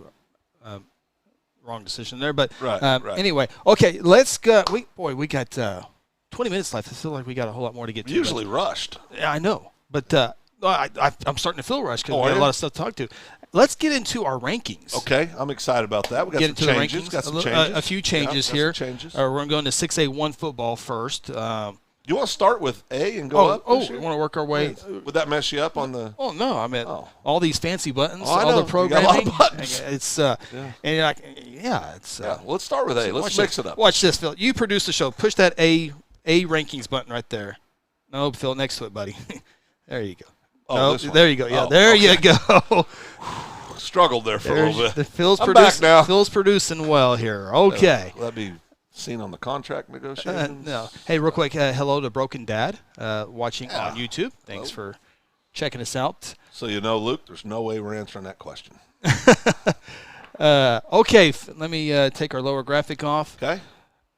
wrong decision there. But right. Anyway, okay, let's go. We got 20 minutes left. I feel like we got a whole lot more to get to. Usually rushed. Yeah, I know, but I'm starting to feel rushed because we have a lot of stuff to talk to. Let's get into our rankings. Okay, I'm excited about that. We got some changes. Got some changes. A few changes here. We're going to go into 6A1 football first. You want to start with A and go up? We want to work our way. Would that mess you up on the? Oh no! I mean, all these fancy buttons, all the programming. You got a lot of buttons. It's and you're like, it's. Well, let's start with A. Let's mix it up. Watch this, Phil. You produce the show. Push that A rankings button right there. No, Phil, next to it, buddy. There you go. There you go. Yeah, you go. Struggled there for a little bit. I'm back now. Phil's producing well here. Okay. Will that be seen on the contract negotiations? No. Hey, real quick, hello to Broken Dad watching on YouTube. Thanks for checking us out. So Luke, there's no way we're answering that question. Okay, let me take our lower graphic off. Okay.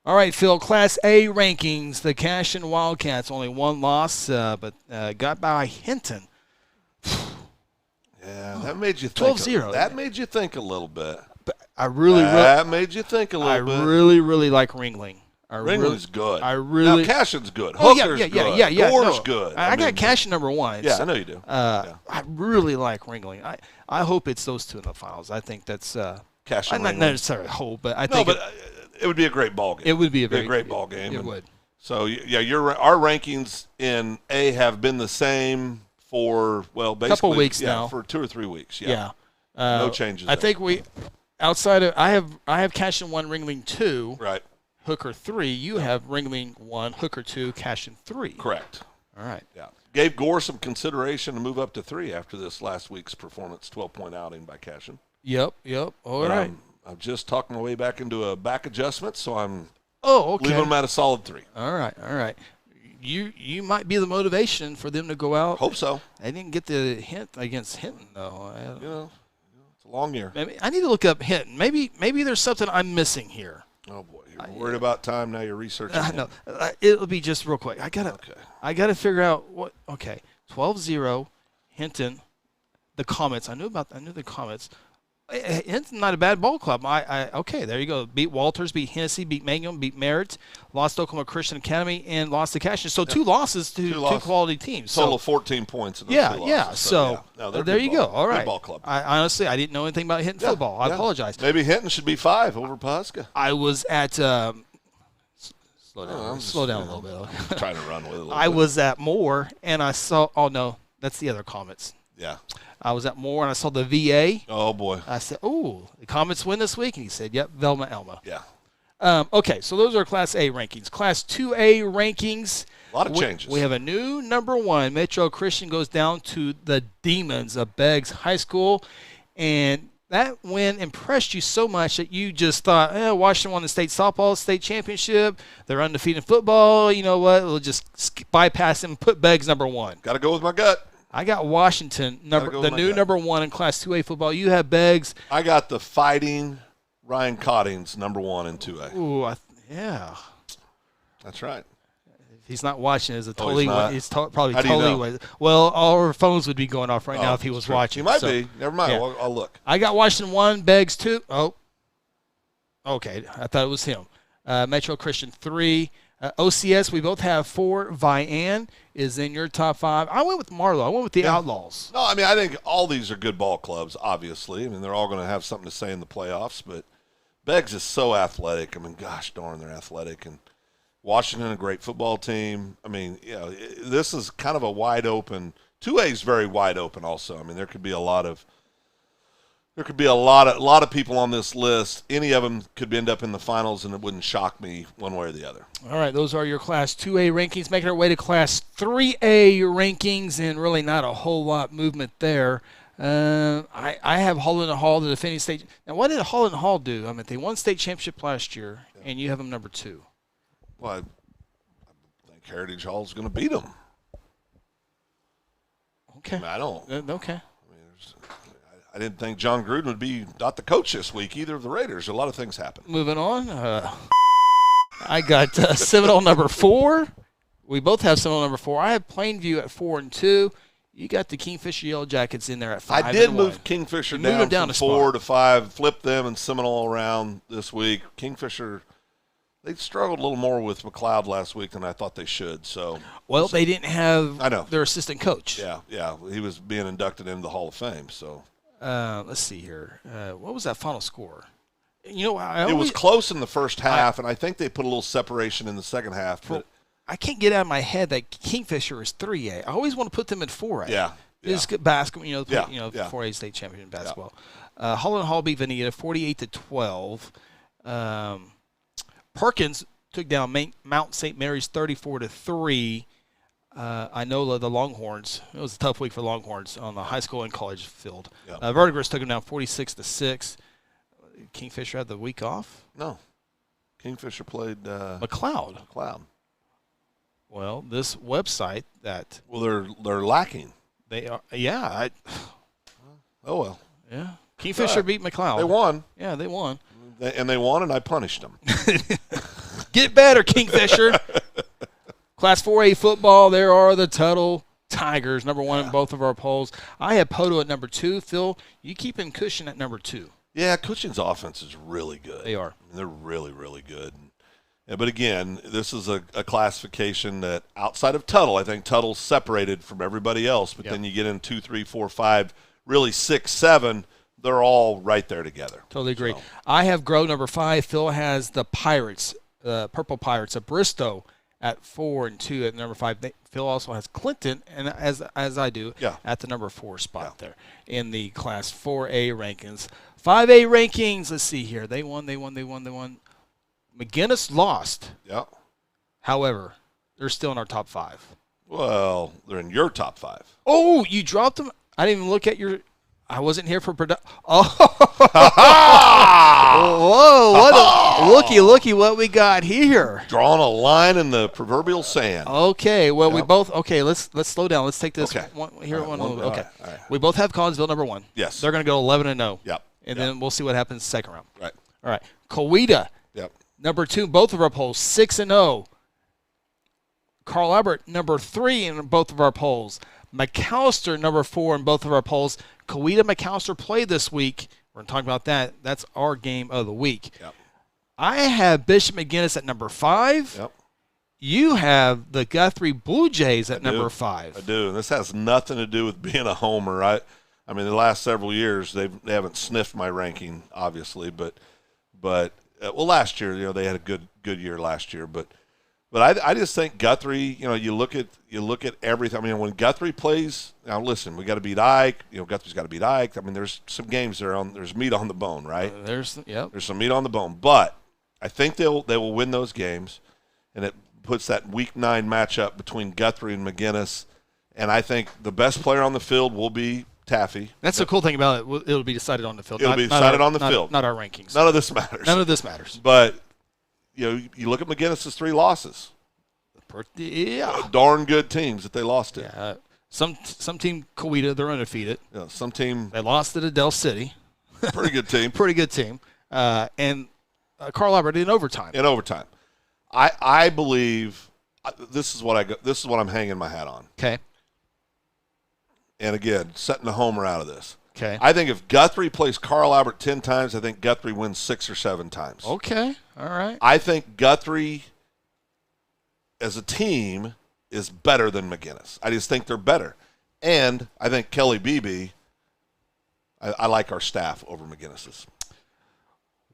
All right, Phil, Class A rankings. The Cashin Wildcats, only one loss, but got by Hinton. Yeah, that made you think. 12-0. That made you think a little bit. But that made you think a little bit. I really like Ringling. Ringling's good. Now Cashin's good. Hooker's good. Gore's good. I got Cashin number one. Yeah, I know you do. I really like Ringling. I hope it's those two in the finals. I think that's Cashin. I'm not necessarily hope, but I think it would be a great ball game. It would be a great ball game. It would. So our rankings in A have been the same for basically couple weeks now, for 2 or 3 weeks. No changes. I think outside of I have Cashin 1, Ringling 2, right? Hooker 3. You have Ringling 1, Hooker 2, Cashin 3. Correct. All right. Yeah. Gave Gore some consideration to move up to 3 after this last week's performance, 12-point outing by Cashin. Yep. All right. I'm just talking my way back into a back adjustment, so I'm okay. leaving them at a solid 3. All right. You might be the motivation for them to go out. Hope so. They didn't get the hint against Hinton, though. It's a long year. Maybe I need to look up Hinton. Maybe there's something I'm missing here. Oh boy, you're worried about time now. You're researching. No, it'll be just real quick. I gotta figure out what. Okay, 12-0, Hinton. The Comets. I knew the Comets. Hinton's not a bad ball club. Okay, there you go. Beat Walters, beat Hennessy, beat Mangum, beat Merritt, lost to Oklahoma Christian Academy, and lost to Cashion. So two losses to two quality teams. Total of 14 points. In those two losses. Yeah. So No, there you go. All right. Good ball club. I honestly didn't know anything about Hinton football. I apologize. Maybe Hinton should be 5 over Pawhuska. I was at slow down a little bit. Trying to run with it a little I bit. was at Moore, and I saw. Oh no, that's the other Comets. Yeah. I was at Moore, and I saw the VA. Oh, boy. I said, "Ooh, the Comets win this week?" And he said, "Yep, Velma Elma." Yeah. Okay, so those are Class A rankings. Class 2A rankings. A lot of changes. We have a new number 1. Metro Christian goes down to the Demons of Beggs High School. And that win impressed you so much that you just thought, Washington won the state softball state championship. They're undefeated in football. You know what? We'll just bypass them and put Beggs number 1. Got to go with my gut. I got Washington, the new number 1 in Class 2A football. You have Beggs. I got the Fighting Ryan Cottings number 1 in 2A. Ooh, yeah. That's right. If he's not watching, he's probably totally. Well, all our phones would be going off right now if he was watching. He might be. Never mind. Yeah. I'll look. I got Washington 1, Beggs 2. Oh, okay. I thought it was him. Metro Christian 3. OCS, we both have 4. Vian is in your top 5. I went with Marlowe. I went with the Outlaws. No, I mean, I think all these are good ball clubs, obviously. I mean, they're all going to have something to say in the playoffs, but Beggs is so athletic. I mean, gosh darn, they're athletic. And Washington, a great football team. I mean, this is kind of a wide open. 2A is very wide open also. I mean, there could be a lot of people on this list. Any of them could end up in the finals, and it wouldn't shock me one way or the other. All right, those are your Class 2A rankings. Making our way to Class 3A rankings, and really not a whole lot movement there. I have Holland Hall, the defending state. Now, what did Holland Hall do? I mean, they won state championship last year, and you have them number 2. Well, I think Heritage Hall is going to beat them. Okay. I mean, I don't. Okay. I didn't think John Gruden would be not the coach this week, either of the Raiders. A lot of things happen. Moving on. I got Seminole number 4. We both have Seminole number 4. I have Plainview at 4 and 2. You got the Kingfisher Yellow Jackets in there at 5 I did and move 1. Kingfisher down from 4 to 5, flipped them and Seminole around this week. Kingfisher, they struggled a little more with McLeod last week than I thought they should. Well, they didn't have their assistant coach. Yeah. He was being inducted into the Hall of Fame. So let's see here. What was that final score? You know, it was close in the first half, and I think they put a little separation in the second half. But I can't get out of my head that Kingfisher is 3A. I always want to put them in 4A. Yeah. It's good basketball, 4A state champion basketball. Holland Hall beat Veneta 48-12. Perkins took down Mount St. Mary's 34-3. I know the Longhorns. It was a tough week for Longhorns on the high school and college field. Verdigris took them down 46-6. Kingfisher had the week off? No. Kingfisher played McLeod. Well, this website that they're lacking. They are. Yeah. Oh well. Yeah. Kingfisher beat McLeod. They won. Yeah, they won. They won, and I punished them. Get better, Kingfisher. Class 4A football, there are the Tuttle Tigers, number 1 in both of our polls. I have Poto at number 2. Phil, you keep in Cushing at number 2. Yeah, Cushing's offense is really good. They are. They're really, really good. Yeah, but again, this is a classification that outside of Tuttle, I think Tuttle's separated from everybody else, but then you get in 2, 3, 4, 5, really 6, 7, they're all right there together. Totally agree. So. I have Grow number 5. Phil has the Pirates, Purple Pirates of Bristow at 4 and 2 at number 5. Phil also has Clinton, and as I do, at the number 4 spot there in the Class 4A rankings. 5A rankings, let's see here. They won. McGinnis lost. Yeah. However, they're still in our top 5. Well, they're in your top 5. Oh, you dropped them? I didn't even look at your I wasn't here for production. Whoa! Looky! What we got here? Drawing a line in the proverbial sand. Okay. Well, we both. Okay. Let's slow down. Let's take this one here. All Okay. right. We both have Collinsville number 1. Yes. They're going to go 11-0. Yep. And then we'll see what happens second round. Right. All right. Coweta. Yep. Number 2, both of our polls, 6-0. Carl Albert, number 3 in both of our polls. McAllister, number 4 in both of our polls. Coweta McAllister played this week. We're going to talk about that. That's our game of the week. Yep. I have Bishop McGinnis at number 5. Yep. You have the Guthrie Blue Jays at number 5. I do, and this has nothing to do with being a homer. I mean, the last several years they haven't sniffed my ranking, obviously, but last year, they had a good year last year, but I just think Guthrie, you look at everything. I mean, when Guthrie plays, now listen, we got to beat Ike. Guthrie's got to beat Ike. I mean, there's some games there's meat on the bone, right? There's some meat on the bone, but I think they will win those games, and it puts that Week 9 matchup between Guthrie and McGinnis, and I think the best player on the field will be Taffy. That's the cool thing about it. It'll be decided on the field. It'll be decided on the field. Not our rankings. None of this matters. But, you look at McGinnis's 3 losses. Yeah. Darn good teams that they lost to. Yeah. Some team, Coweta, they're undefeated. Yeah, some team. They lost to Del City. Pretty good team. Pretty good team. And Carl Albert in overtime. I believe this is what I'm hanging my hat on. Okay. And again, setting a homer out of this. Okay. I think if Guthrie plays Carl Albert 10 times, I think Guthrie wins 6 or 7 times. Okay. All right. I think Guthrie as a team is better than McGinnis. I just think they're better. And I think Kelly Beebe, I like our staff over McGinnis's.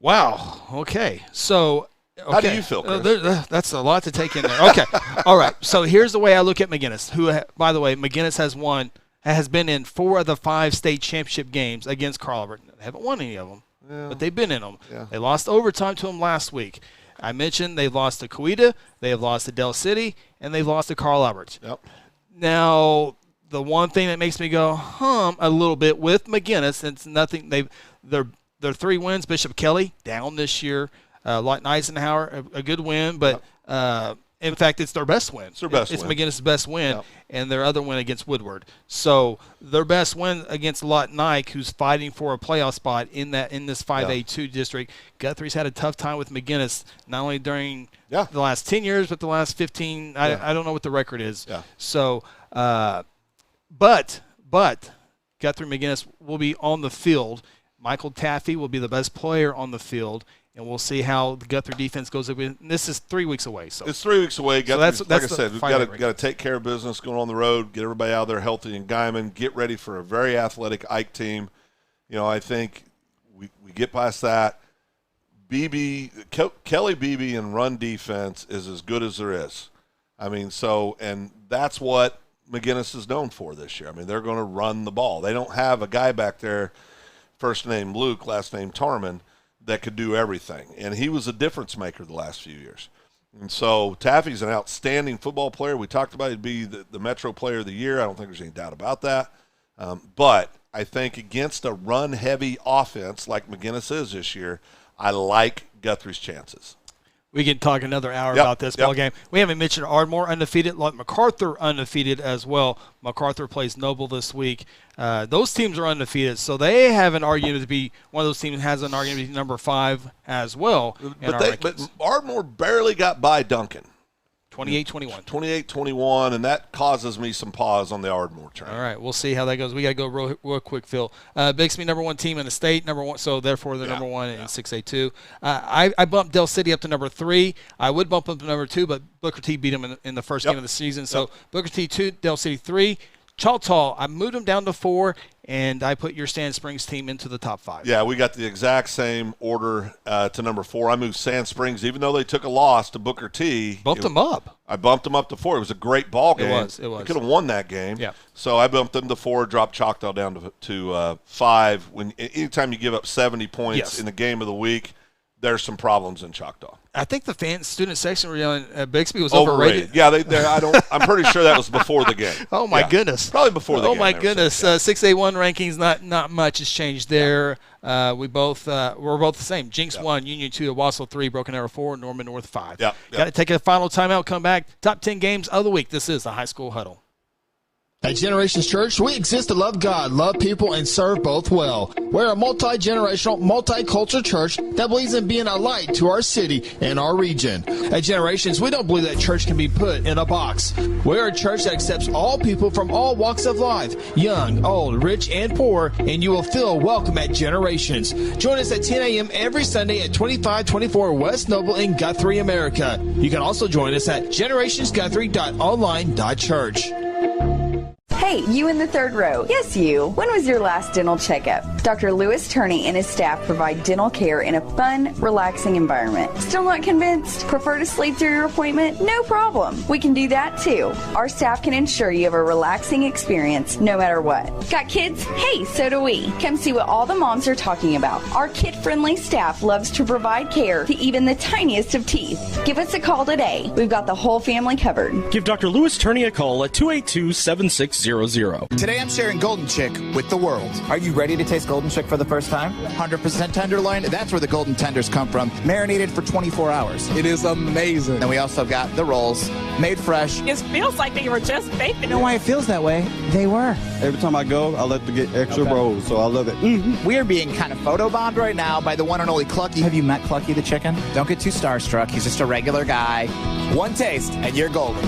Wow. Okay. So how do you feel, Chris? That's a lot to take in there. Okay. All right. So here's the way I look at McGinnis, who, by the way, McGinnis has been in 4 of the 5 state championship games against Carl Albert. They haven't won any of them, but they've been in them. Yeah. They lost overtime to them last week. I mentioned they've lost to Coweta, they have lost to Del City, and they've lost to Carl Albert. Yep. Now, the one thing that makes me go a little bit with McGinnis, it's nothing. Their 3 wins. Bishop Kelly down this year. Lawton Eisenhower, a good win, but in fact, it's their best win. It's their best win. It's McGinnis' best win, and their other win against Woodward. So their best win against Lawton Ike, who's fighting for a playoff spot in this 5A2 district. Guthrie's had a tough time with McGinnis, not only during the last 10 years, but the last 15. I don't know what the record is. Yeah. So, but Guthrie McGinnis will be on the field. Michael Taffy will be the best player on the field. And we'll see how the Guthrie defense goes. This is 3 weeks away. So it's 3 weeks away. So that's like I said, we've got to take care of business, going on the road, get everybody out there healthy in Guyman, get ready for a very athletic Ike team. I think we get past that. Kelly Beebe in run defense is as good as there is. I mean, and that's what McGinnis is known for this year. I mean, they're going to run the ball. They don't have a guy back there, first name Luke, last name Tarman, that could do everything. And he was a difference maker the last few years. And so Taffy's an outstanding football player. We talked about he'd be the Metro Player of the Year. I don't think there's any doubt about that. But I think against a run-heavy offense like McGinnis is this year, I like Guthrie's chances. We can talk another hour about this ball game. We haven't mentioned Ardmore undefeated, like MacArthur undefeated as well. MacArthur plays Noble this week. Those teams are undefeated, so they have an argument to be one of those teams has an argument to be number 5 as well. But Ardmore barely got by Duncan. 28-21. 28-21, and that causes me some pause on the Ardmore train. All right, we'll see how that goes. We got to go real quick, Phil. Bixby, number 1 team in the state, number 1, so therefore they're number 1 in 6A2. I bumped Del City up to number 3. I would bump them to number 2, but Booker T beat them in the first game of the season. So Booker T 2, Del City 3. Choctaw, I moved them down to 4, and I put your Sand Springs team into the top 5. Yeah, we got the exact same order to number 4. I moved Sand Springs, even though they took a loss to Booker T. Bumped them up. I bumped them up to 4. It was a great ball game. It was. We could have won that game. Yeah. So I bumped them to 4, dropped Choctaw down to 5. Anytime you give up 70 points in the game of the week, there's some problems in Choctaw. I think the student section were yelling Bixby was overrated. Yeah, I'm pretty sure that was before the game. Oh my goodness, probably before the game. Oh my goodness, 6A1 rankings, not much has changed there. We're both the same. Jinx 1, Union 2, Owasso 3, Broken Arrow 4, Norman North 5. Got to take a final timeout, come back. Top 10 games of the week. This is the High School Huddle. At Generations Church, we exist to love God, love people, and serve both well. We're a multi-generational, multicultural church that believes in being a light to our city and our region. At Generations, we don't believe that church can be put in a box. We're a church that accepts all people from all walks of life, young, old, rich, and poor, and you will feel welcome at Generations. Join us at 10 a.m. every Sunday at 2524 West Noble in Guthrie, America. You can also join us at generationsguthrie.online.church. Hey, you in the third row. Yes, you. When was your last dental checkup? Dr. Lewis Turney and his staff provide dental care in a fun, relaxing environment. Still not convinced? Prefer to sleep through your appointment? No problem. We can do that too. Our staff can ensure you have a relaxing experience no matter what. Got kids? Hey, so do we. Come see what all the moms are talking about. Our kid-friendly staff loves to provide care to even the tiniest of teeth. Give us a call today. We've got the whole family covered. Give Dr. Lewis Turney a call at 282-7600. Today I'm sharing Golden Chick with the world. Are you ready to taste Golden Chick for the first time? 100% tenderloin. That's where the golden tenders come from. Marinated for 24 hours. It is amazing. Then we also got the rolls, made fresh. It feels like they were just baked. You know why it feels that way? They were. Every time I go, I like to get extra rolls, so I love it. Mm-hmm. We are being kind of photobombed right now by the one and only Clucky. Have you met Clucky the chicken? Don't get too starstruck. He's just a regular guy. One taste, and you're golden.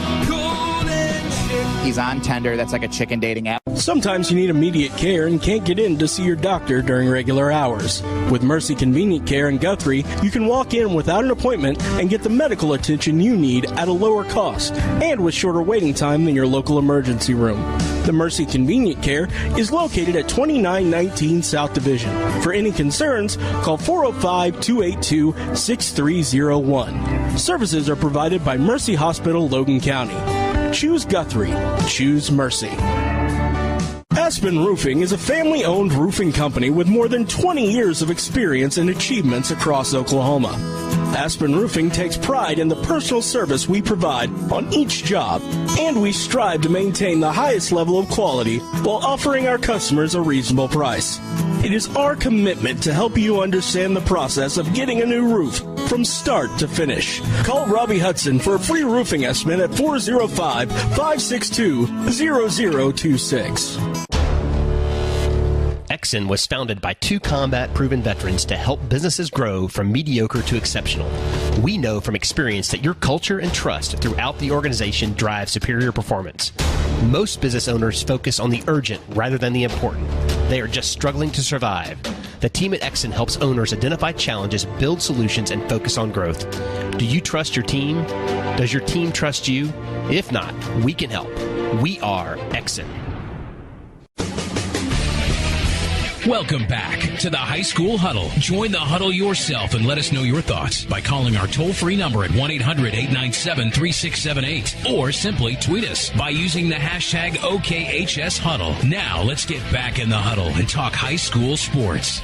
He's on Tender. That's like a chicken dating app. Sometimes you need immediate care and can't get in to see your doctor during regular hours. With Mercy Convenient Care in Guthrie, you can walk in without an appointment and get the medical attention you need at a lower cost and with shorter waiting time than your local emergency room. The Mercy Convenient Care is located at 2919 South Division. For any concerns, call 405-282-6301. Services are provided by Mercy Hospital, Logan County. Choose Guthrie. Choose Mercy. Aspen Roofing is a family-owned roofing company with more than 20 years of experience and achievements across Oklahoma. Aspen Roofing takes pride in the personal service we provide on each job, and we strive to maintain the highest level of quality while offering our customers a reasonable price. It is our commitment to help you understand the process of getting a new roof from start to finish. Call Robbie Hudson for a free roofing estimate at 405-562-0026. Exxon was founded by two combat-proven veterans to help businesses grow from mediocre to exceptional. We know from experience that your culture and trust throughout the organization drive superior performance. Most business owners focus on the urgent rather than the important. They are just struggling to survive. The team at Exxon helps owners identify challenges, build solutions, and focus on growth. Do you trust your team? Does your team trust you? If not, we can help. We are Exxon. Welcome back to the High School Huddle. Join the huddle yourself and let us know your thoughts by calling our toll-free number at 1-800-897-3678 or simply tweet us by using the hashtag OKHSHuddle. Now let's get back in the huddle and talk high school sports.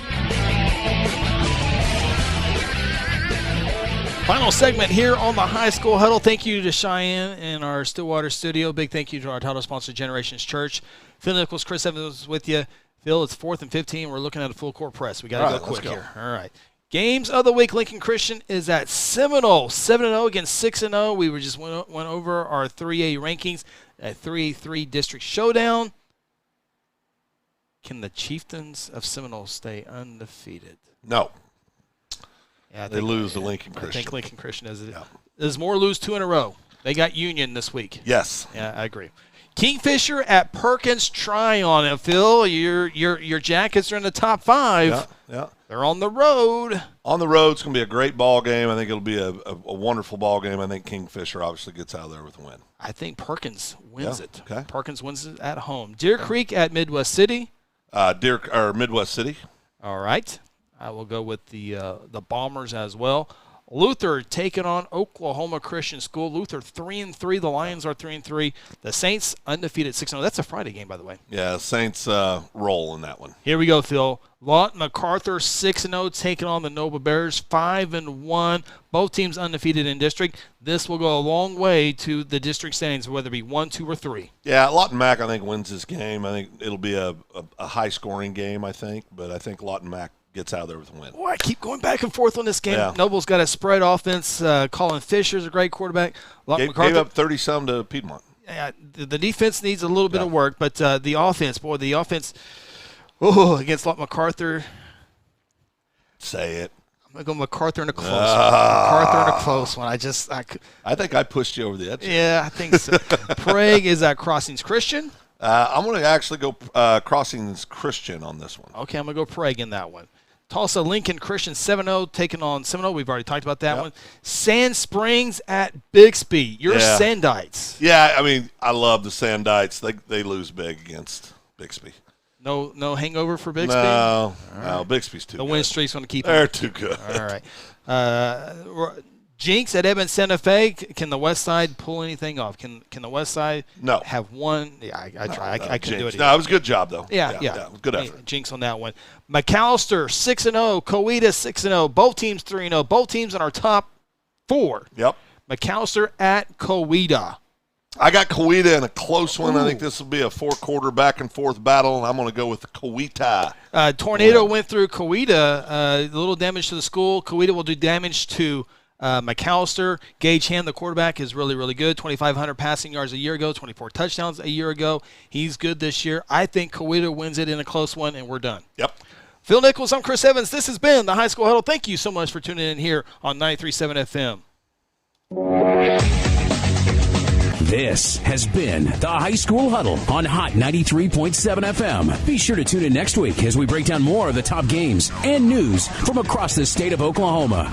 Final segment here on the High School Huddle. Thank you to Cheyenne in our Stillwater studio. Big thank you to our title sponsor, Generations Church. Phil Nichols, Chris Evans with you. Phil, it's 4th and 15. We're looking at a full court press. We got to go quick here. All right. Games of the week. Lincoln Christian is at Seminole, 7-0 against 6-0. We went over our 3A rankings at 3A3 district showdown. Can the Chieftains of Seminole stay undefeated? No. Yeah, they lose to Lincoln Christian. I think Lincoln Christian is more lose 2 in a row. They got Union this week. Yes. Yeah, I agree. Kingfisher at Perkins Tryon. Phil, your Jackets are in the top 5. Yeah. They're on the road. On the road, it's going to be a great ball game. I think it'll be a wonderful ball game. I think Kingfisher obviously gets out of there with a win. I think Perkins wins it. Okay. Perkins wins it at home. Deer Creek at Midwest City. Midwest City. All right. I will go with the Bombers as well. Luther taking on Oklahoma Christian School. Luther 3-3. The Lions are 3-3. The Saints undefeated 6-0. That's a Friday game, by the way. Yeah, Saints roll in that one. Here we go, Phil. Lawton MacArthur 6-0 taking on the Nova Bears 5-1. Both teams undefeated in district. This will go a long way to the district standings, whether it be 1, 2, or 3. Yeah, Lawton Mac I think wins this game. I think it'll be a high-scoring game, I think, but I think Lawton Mac gets out of there with a win. Boy, I keep going back and forth on this game. Yeah. Noble's got a spread offense. Colin Fisher's a great quarterback. Gave up 30-some to Piedmont. Yeah, the defense needs a little bit of work, but the offense, against Lawton MacArthur. Say it. I'm going to go MacArthur in a close one. MacArthur in a close one. I think I pushed you over the edge. Yeah, I think so. Prague is at Crossings Christian. I'm going to actually go Crossings Christian on this one. Okay, I'm going to go Prague in that one. Tulsa Lincoln Christian 7-0 taking on Seminole. We've already talked about that one. Sand Springs at Bixby. Your Sandites. Yeah, I mean, I love the Sandites. They lose big against Bixby. No hangover for Bixby? No, Bixby's too good. The win streak's going to keep They're too good. All right. Jinx at Evans Santa Fe. Can the West Side pull anything off? Can the West Side have one? Yeah, I try. I couldn't do it. No, it was a good job, though. Yeah. Good effort. Jinx on that one. McAllister 6-0. Coweta 6-0. Both teams 3-0. Both teams in our top 4. Yep. McAllister at Coweta. I got Coweta in a close one. I think this will be a 4-quarter back-and-forth battle, and I'm going to go with the Coweta. Tornado went through Coweta. A little damage to the school. Coweta will do damage to McAllister. Gage Hand, the quarterback, is really, really good. 2,500 passing yards a year ago, 24 touchdowns a year ago. He's good this year. I think Coweta wins it in a close one, and we're done. Yep. Phil Nichols, I'm Chris Evans. This has been the High School Huddle. Thank you so much for tuning in here on 93.7 FM. This has been the High School Huddle on Hot 93.7 FM. Be sure to tune in next week as we break down more of the top games and news from across the state of Oklahoma.